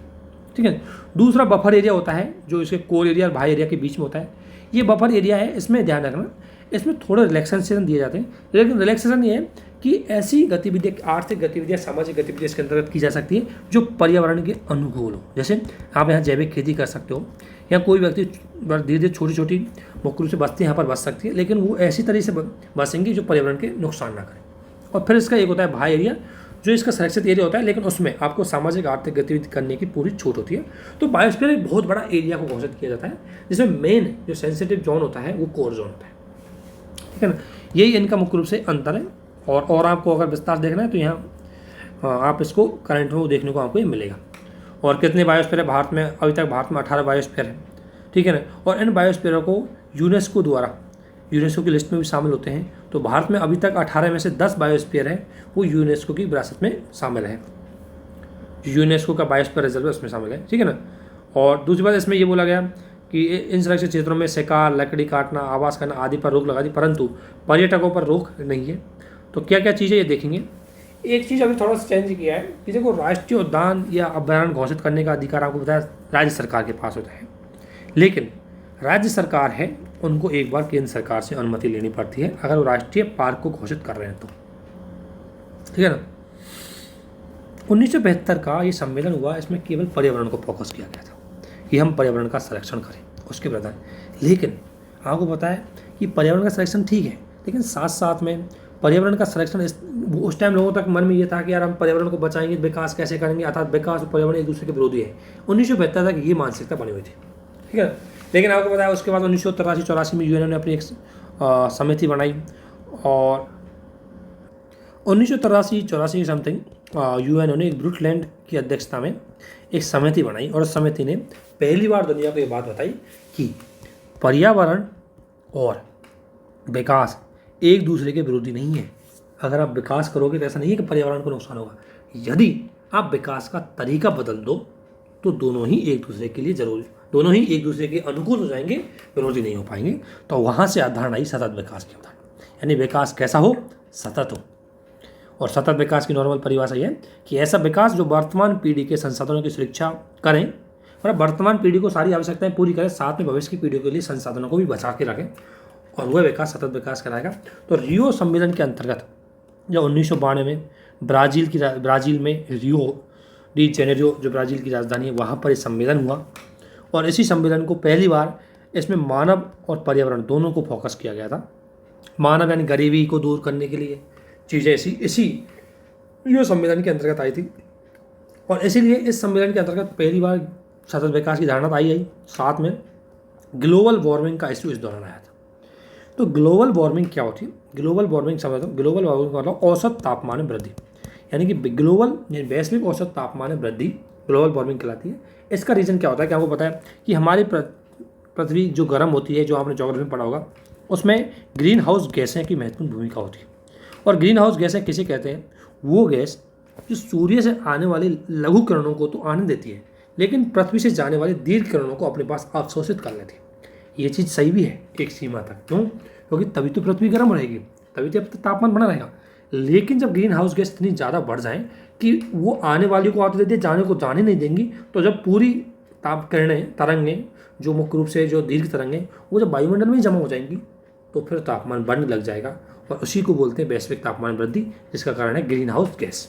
ठीक है। दूसरा बफर एरिया होता है जो इसके कोर एरिया और बाह्य एरिया के बीच में होता है। ये बफर एरिया है, इसमें ध्यान रखना, इसमें थोड़े रिलैक्सेशन दिए जाते हैं, लेकिन रिलैक्सेशन ये है कि ऐसी गतिविधियाँ, आर्थिक गतिविधियाँ, सामाजिक गतिविधियाँ इसके अंतर्गत की जा सकती है जो पर्यावरण के अनुकूल हो। जैसे आप यहाँ जैविक खेती कर सकते हो या कोई व्यक्ति धीरे धीरे छोटी छोटी मुख्य रूप से बस्ती यहाँ पर बस सकती है, लेकिन वो ऐसी तरह से बसेंगी जो पर्यावरण के नुकसान ना करें। और फिर इसका एक होता है बाह्य एरिया, जो इसका सुरक्षित एरिया होता है, लेकिन उसमें आपको सामाजिक आर्थिक गतिविधि करने की पूरी छूट होती है। तो बायोस्फीयर एक बहुत बड़ा एरिया को घोषित किया जाता है, जिसमें मेन जो सेंसिटिव जोन होता है वो कोर जोन होता है, ठीक है ना। यही इनका मुख्य रूप से अंतर है। और आपको अगर विस्तार देखना है तो यहाँ आप इसको करंट में देखने को आपको ये मिलेगा। और कितने बायोस्फीयर है भारत में, अभी तक भारत में 18 बायोस्फीयर है, ठीक है ना। और इन बायोस्फीयरों को यूनेस्को द्वारा, यूनेस्को की लिस्ट में भी शामिल होते हैं। तो भारत में अभी तक 18 में से 10 बायोस्फीयर है वो यूनेस्को की विरासत में शामिल है, यूनेस्को का बायोस्फीयर रिजर्व उसमें शामिल है, ठीक है ना। और दूसरी बात इसमें ये बोला गया कि इन सुरक्षित क्षेत्रों में शिकार, लकड़ी काटना, आवास करना आदि पर रोक लगा दी, परंतु पर्यटकों पर रोक नहीं है। तो क्या क्या चीज़ें ये देखेंगे। एक चीज़ अभी थोड़ा सा चेंज किया है कि देखो, राष्ट्रीय उद्यान या अभ्यारण्य घोषित करने का अधिकार आपको बताया राज्य सरकार के पास होता है, लेकिन राज्य सरकार है उनको एक बार केंद्र सरकार से अनुमति लेनी पड़ती है अगर वो राष्ट्रीय पार्क को घोषित कर रहे हैं तो, ठीक है ना। 1972 का ये सम्मेलन हुआ, इसमें केवल पर्यावरण को फोकस किया गया था कि हम पर्यावरण का संरक्षण करें, उसके प्रधान। लेकिन आपको पता है कि पर्यावरण का संरक्षण ठीक है, लेकिन साथ साथ में पर्यावरण का संरक्षण उस टाइम लोगों तक मन में ये था कि यार हम पर्यावरण को बचाएंगे, विकास कैसे करेंगे, अर्थात विकास और पर्यावरण एक दूसरे के विरोधी है। 1972 तक ये मानसिकता बनी हुई थी, ठीक है। लेकिन आपको पता है उसके बाद 1983-84 में यूएनओ ने अपनी एक समिति बनाई और 1983-84 समथिंग यूएनओ ने एक ब्रुटलैंड की अध्यक्षता में एक समिति बनाई और उस समिति ने पहली बार दुनिया को ये बात बताई कि पर्यावरण और विकास एक दूसरे के विरोधी नहीं है। अगर आप विकास करोगे तो ऐसा नहीं है कि पर्यावरण को नुकसान होगा। यदि आप विकास का तरीका बदल दो तो दोनों ही एक दूसरे के लिए जरूरी, दोनों ही एक दूसरे के अनुकूल हो जाएंगे, विरोधी नहीं हो पाएंगे। तो वहाँ से अवधारणा आई सतत विकास की अवधारणा, यानी विकास कैसा हो, सतत हो। और सतत विकास की नॉर्मल परिभाषा यह है कि ऐसा विकास जो वर्तमान पीढ़ी के संसाधनों की सुरक्षा करें, मतलब वर्तमान पीढ़ी को सारी आवश्यकताएं पूरी करें, साथ में भविष्य की पीढ़ियों के लिए संसाधनों को भी बचा के रखें, और वह विकास सतत विकास कराएगा। तो रियो सम्मेलन के अंतर्गत जो 1992 में ब्राज़ील में रियो डी जेनेरियो जो ब्राज़ील की राजधानी है वहाँ पर ये सम्मेलन हुआ, और इसी सम्मेलन को पहली बार इसमें मानव और पर्यावरण दोनों को फोकस किया गया था। मानव यानी गरीबी को दूर करने के लिए चीज़ें इसी रियो सम्मेलन के अंतर्गत आई थी, और इसीलिए इस सम्मेलन के अंतर्गत पहली बार सतत विकास की धारणा आई। साथ में ग्लोबल वार्मिंग का इशू इस दौरान आया था। तो ग्लोबल वार्मिंग क्या होती है? ग्लोबल वार्मिंग समझ लो, ग्लोबल वार्मिंग का मतलब औसत तापमान में वृद्धि, यानी कि ग्लोबल यानी वैश्विक औसत तापमान में वृद्धि ग्लोबल वार्मिंग कहलाती है। इसका रीज़न क्या होता है कि आपको पता है कि हमारी पृथ्वी जो गर्म होती है, जो आपने ज्योग्राफी में पढ़ा होगा, उसमें ग्रीन हाउस गैसें की महत्वपूर्ण भूमिका होती है। और ग्रीन हाउस गैसें किसे कहते हैं? वो गैस जो सूर्य से आने वाली लघु किरणों को तो आने देती है, लेकिन पृथ्वी से जाने वाली दीर्घ किरणों को अपने पास अवशोषित कर लेती है। ये चीज़ सही भी है एक सीमा तक। क्यों? क्योंकि तभी तो पृथ्वी गर्म रहेगी, तभी तो तापमान बना रहेगा। लेकिन जब ग्रीन हाउस गैस इतनी ज़्यादा बढ़ जाए कि वो आने वाली को आते देती है, जाने को जाने नहीं देंगी, तो जब पूरी ताप किरणें तरंगें जो मुख्य रूप से जो दीर्घ तरंगें वो जब वायुमंडल में ही जमा हो जाएंगी तो फिर तापमान बढ़ने लग जाएगा, और उसी को बोलते हैं वैश्विक तापमान वृद्धि, जिसका कारण है ग्रीन हाउस गैस।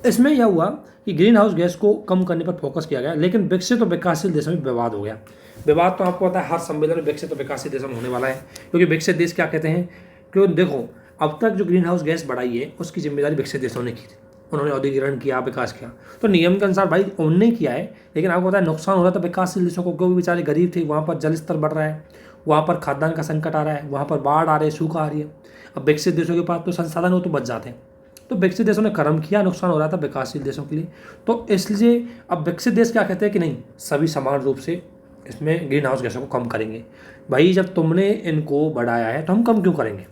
इसमें यह हुआ कि ग्रीन हाउस गैस को कम करने पर फोकस किया गया, लेकिन विकसित और विकासशील देशों में विवाद हो गया। विवाद तो आपको पता है हर सम्मेलन में विकसित और विकासशील देशों में होने वाला है, क्योंकि विकसित देश क्या कहते हैं? क्योंकि देखो अब तक जो ग्रीन हाउस गैस बढ़ाई है उसकी जिम्मेदारी विकसित देशों ने की थी, उन्होंने औद्योगिकरण किया, विकास किया, तो नियम के अनुसार भाई उन्होंने किया है, लेकिन आपको पता है नुकसान हो रहा था विकासशील देशों को, क्योंकि बेचारे गरीब थे, वहाँ पर जल स्तर बढ़ रहा है, वहाँ पर खाद्यान्न का संकट आ रहा है, वहाँ पर बाढ़ आ रही है, सूखा आ रही है। अब विकसित देशों के पास तो संसाधन हो तो बच जाते हैं, तो विकसित देशों ने कर्म किया, नुकसान हो रहा था विकासशील देशों के लिए। तो इसलिए अब विकसित देश क्या कहते हैं कि नहीं, सभी समान रूप से इसमें ग्रीन हाउस गैसों को कम करेंगे। भाई जब तुमने इनको बढ़ाया है तो हम कम क्यों करेंगे?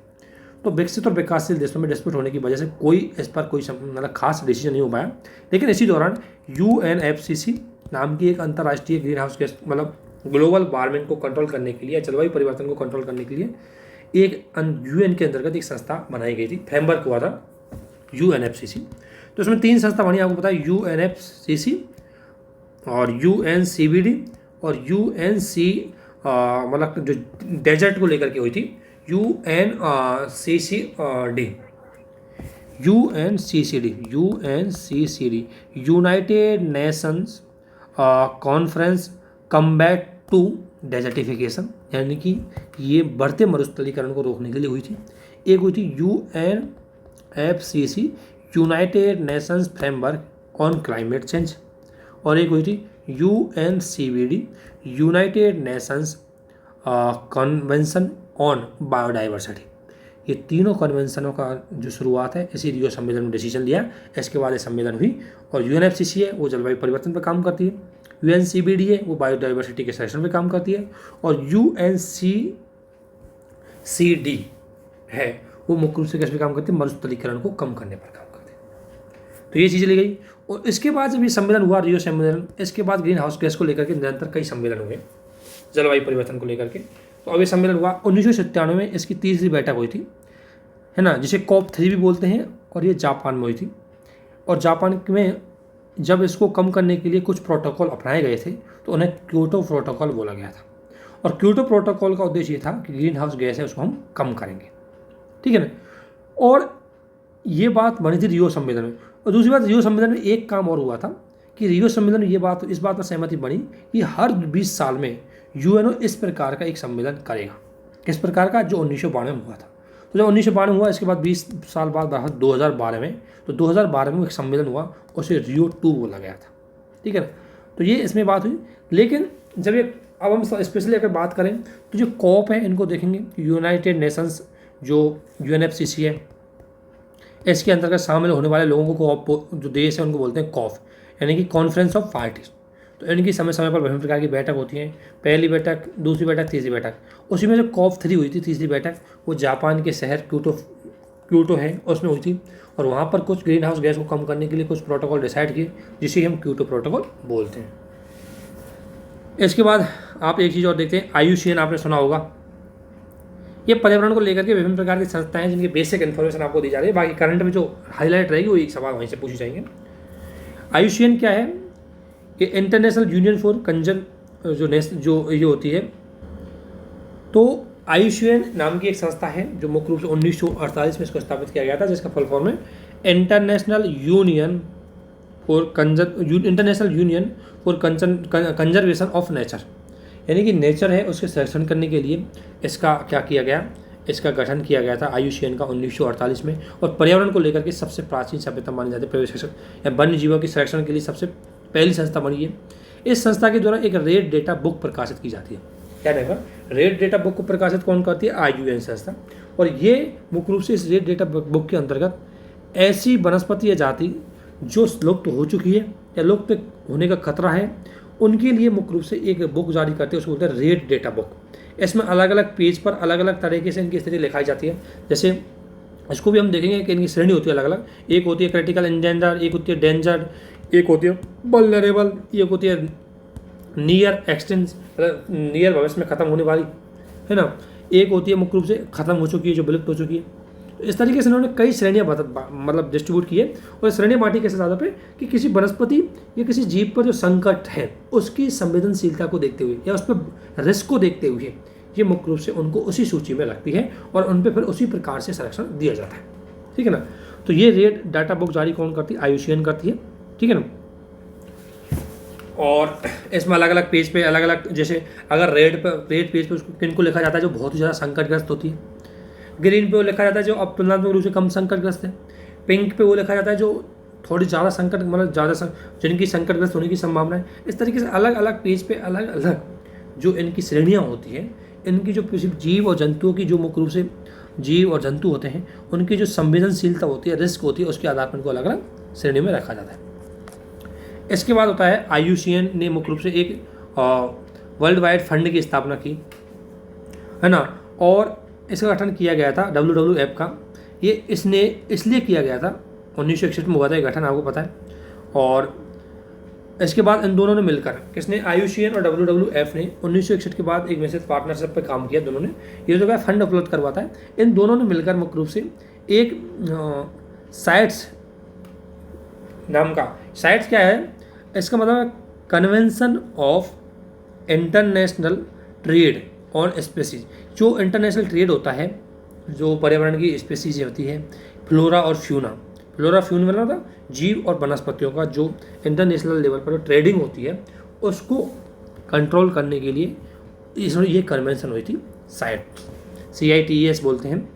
तो विकसित और विकासशील देशों में डिस्प्यूट होने की वजह से कोई इस पर कोई मतलब खास डिसीजन नहीं हो पाया। लेकिन इसी दौरान UNFCCC नाम की एक अंतर्राष्ट्रीय ग्रीन हाउस गैस मतलब ग्लोबल वार्मिंग को कंट्रोल करने के लिए, जलवायु परिवर्तन को कंट्रोल करने के लिए एक UN के अंतर्गत एक संस्था बनाई गई थी, फ्रेमवर्क हुआ था UNFCCC। तो इसमें 3 संस्था बनी, आपको पता है UNFCCC और UNCBD और UNC मतलब जो डेजर्ट को लेकर के हुई थी UNCCD united nations conference combat to desertification, यानी कि ये बढ़ते मरुस्थलीकरण को रोकने के लिए हुई थी। एक हुई थी UNFCCC United Nations framework on climate change, और एक हुई थी UNCBD United Nations convention on biodiversity. ये तीनों कन्वेंशनों का जो शुरुआत है इसी रियो सम्मेलन में डिसीजन लिया, इसके बाद ये सम्मेलन हुई। और UNFCCC है वो जलवायु परिवर्तन पर काम करती है, UNCBD है वो बायोडाइवर्सिटी के संरक्षण पर काम करती है, और UNCCD है वो मुख्य रूप से किस पे काम करती है? मरुस्थलीकरण को कम करने पर काम करती है। तो ये चीज़ें ली गई। और इसके बाद जब ये सम्मेलन हुआ रियो सम्मेलन, इसके बाद ग्रीन हाउस गैस को लेकर के निरंतर कई सम्मेलन हुए जलवायु परिवर्तन को लेकर के। तो अब ये सम्मेलन हुआ 1997 में, इसकी तीसरी बैठक हुई थी, है ना, जिसे COP3 भी बोलते हैं, और ये जापान में हुई थी। और जापान में जब इसको कम करने के लिए कुछ प्रोटोकॉल अपनाए गए थे तो उन्हें क्योटो प्रोटोकॉल बोला गया था। और क्योटो प्रोटोकॉल का उद्देश्य ये था कि ग्रीन हाउस गैस है उसको हम कम करेंगे, ठीक है ना। और ये बात बनी थी रियो सम्मेलन में। और दूसरी बात, रियो सम्मेलन में एक काम और हुआ था कि रियो सम्मेलन में इस बात पर सहमति बनी कि हर 20 साल में UNO इस प्रकार का एक सम्मेलन करेगा। किस प्रकार का? जो 1992 में हुआ था। तो जब 1992 हुआ, इसके बाद 20 साल बाद 2012 में, तो 2012 में एक सम्मेलन हुआ, उसे रियो 2 बोला गया था, ठीक है ना। तो ये इसमें बात हुई। लेकिन जब ये अब हम स्पेशली अगर बात करें तो जो COP है इनको देखेंगे, यूनाइटेड नेशंस जो UNFCCC है इसके अंतर्गत शामिल होने वाले लोगों को जो देश है उनको बोलते हैं COP, यानी कि कॉन्फ्रेंस ऑफ पार्टीज। तो इनकी समय समय पर विभिन्न प्रकार की बैठक होती हैं। पहली बैठक, दूसरी बैठक, तीसरी बैठक। उसी में जो COP3 हुई थी, तीसरी बैठक, वो जापान के शहर क्योटो है उसमें हुई थी, और वहाँ पर कुछ ग्रीन हाउस गैस को कम करने के लिए कुछ प्रोटोकॉल डिसाइड किए, जिसे हम क्योटो प्रोटोकॉल बोलते हैं। इसके बाद आप एक चीज़ और देखते हैं, IUCN आपने सुना होगा। ये पर्यावरण को लेकर के विभिन्न प्रकार की संस्थाएं हैं जिनकी बेसिक इन्फॉर्मेशन आपको दी जा रही है। बाकी करंट में जो हाईलाइट रहेगी वो एक सवाल वहीं से पूछे जाएंगे। IUCN क्या है? ये इंटरनेशनल यूनियन फॉर जो ये होती है, तो IUCN नाम की एक संस्था है जो मुख्य रूप से 1948 में इसको स्थापित किया गया था, जिसका फुल फॉर्म है international union for conservation of nature. यानी कि नेचर है उसके संरक्षण करने के लिए इसका क्या किया गया, इसका गठन किया गया था IUCN का 1948 में। और पर्यावरण को लेकर के सबसे प्राचीन सभ्यता मानी जाती है। पर्यवेक्षक या वन्य जीवों के संरक्षण के लिए सबसे पहली संस्था बनी है। इस संस्था के द्वारा एक रेड डेटा बुक प्रकाशित की जाती है। क्या रहेगा? रेड डेटा बुक को प्रकाशित कौन करती है? IUCN संस्था। और ये मुख्य रूप से इस रेड डेटा बुक के अंतर्गत ऐसी वनस्पति या जाति जो लुप्त हो चुकी है या लुप्त होने का खतरा है, उनके लिए मुख्य रूप से एक बुक जारी करते हैं, उसको बोलते हैं रेड डेटा बुक। इसमें अलग अलग पेज पर अलग अलग तरीके से इनकी स्थिति लिखाई जाती है। जैसे इसको भी हम देखेंगे कि इनकी श्रेणी होती है अलग अलग। एक होती है क्रिटिकल इंडेंजर, एक होती है डेंजर, एक होती है वल्नरेबल, एक होती है नियर एक्सटेंस, नियर भविष्य में खत्म होने वाली, है ना। एक होती है मुख्य रूप से खत्म हो चुकी है, जो विलुप्त हो चुकी है। इस तरीके से इन्होंने कई श्रेणियाँ मतलब डिस्ट्रीब्यूट की है। और श्रेणियाँ बांटी कैसे ज़्यादा पे कि किसी वनस्पति या किसी जीव पर जो संकट है उसकी संवेदनशीलता को देखते हुए या उस पर रिस्क को देखते हुए ये मुख्य रूप से उनको उसी सूची में रखती है और उन पर फिर उसी प्रकार से संरक्षण दिया जाता है। ठीक है ना। तो ये रेड डाटा बुक जारी कौन करती है? IUCN करती है। ठीक है ना। और इसमें अलग अलग पेज पे अलग अलग, जैसे अगर रेड पेज पे उसको किनको लिखा जाता है जो बहुत ही ज़्यादा संकटग्रस्त होती है, ग्रीन पे वो लिखा जाता है जो अब तुलनात्मक रूप से कम संकटग्रस्त है, पिंक पे वो लिखा जाता है जो थोड़ी ज़्यादा संकट मतलब जिनकी संकटग्रस्त होने की संभावना है। इस तरीके से अलग अलग पेज पे अलग अलग जो इनकी श्रेणियाँ होती हैं, इनकी जो किसी जीव और जंतुओं की जो मुख्य रूप से जीव और जंतु होते हैं उनकी जो संवेदनशीलता होती है, रिस्क होती है, उसके आधार पर इनको अलग अलग श्रेणी में रखा जाता है। इसके बाद होता है IUCN ने मुख्य रूप से एक वर्ल्ड वाइड फंड की स्थापना की, है ना। और इसका गठन किया गया था WWF का। ये इसने इसलिए किया गया था 1961 में हुआ था ये गठन, आपको पता है। और इसके बाद इन दोनों ने मिलकर, किसने? IUCN और WWF ने 1961 के बाद एक मैसेज पार्टनरशिप पे काम किया। दोनों ने ये जो है फंड उपलब्ध करवाता है। इन दोनों ने मिलकर मुख्य रूप से एक साइट्स नाम का, साइट्स क्या है इसका मतलब है convention of international trade on species. जो इंटरनेशनल ट्रेड होता है, जो पर्यावरण की स्पेसीज होती है, फ्लोरा और फ्यूना, मतलब जीव और वनस्पतियों का जो इंटरनेशनल लेवल पर ट्रेडिंग होती है उसको कंट्रोल करने के लिए ये कन्वेंशन हुई थी। CITES बोलते हैं।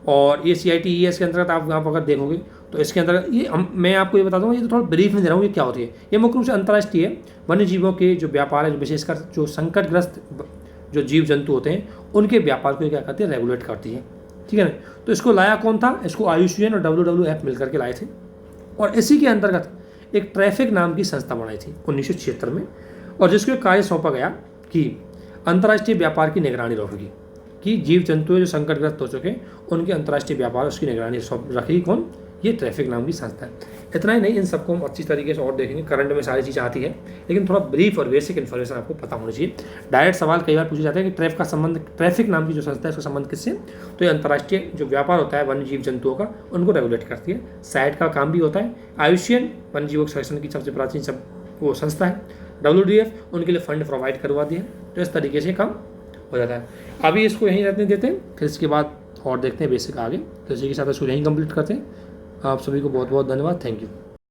और ये CITES के अंतर्गत आप अगर देखोगे तो इसके अंतर्गत मैं आपको ये बता दूँगा, ये तो थोड़ा ब्रीफ में दे रहा हूँ ये क्या होती है। ये मुख्य रूप से अंतर्राष्ट्रीय वन्य जीवों के जो व्यापार है, विशेषकर जो संकटग्रस्त जो जीव जंतु होते हैं उनके व्यापार को क्या करती है? रेगुलेट करती है। ठीक है ना। तो इसको लाया कौन था? इसको IUCN और WWF मिलकर के लाए थे। और इसी के अंतर्गत एक ट्रैफिक नाम की संस्था बनाई थी 1976 में, और जिसको कार्य सौंपा गया कि अंतर्राष्ट्रीय व्यापार की निगरानी रखेगी, कि जीव जंतु जो संकटग्रस्त हो चुके उनके अंतर्राष्ट्रीय व्यापार उसकी निगरानी रखेगी कौन? ये ट्रैफिक नाम की संस्था है। इतना ही नहीं, इन सबको हम अच्छी तरीके से और देखेंगे। करंट में सारी चीज़ें आती है, लेकिन थोड़ा ब्रीफ और बेसिक इन्फॉर्मेशन आपको पता होनी चाहिए। डायरेक्ट सवाल कई बार पूछे जाते हैं कि ट्रैफिक नाम की जो संस्था है उसका संबंध किससे? तो ये अंतर्राष्ट्रीय जो व्यापार होता है वन्य जीव जंतुओं का, उनको रेगुलेट करती है। साइट का काम भी होता है। IUCN वन्य जीवों के संरक्षण की सबसे प्राचीन वो संस्था है। WWF उनके लिए फंड प्रोवाइड करवा दिए। तो इस तरीके से काम हो जाता है। अभी इसको यहीं रहने देते हैं, फिर इसके बाद और देखते हैं बेसिक आगे। तो इसी के साथ इसको यहीं कंप्लीट करते हैं। आप सभी को बहुत बहुत धन्यवाद। Thank you.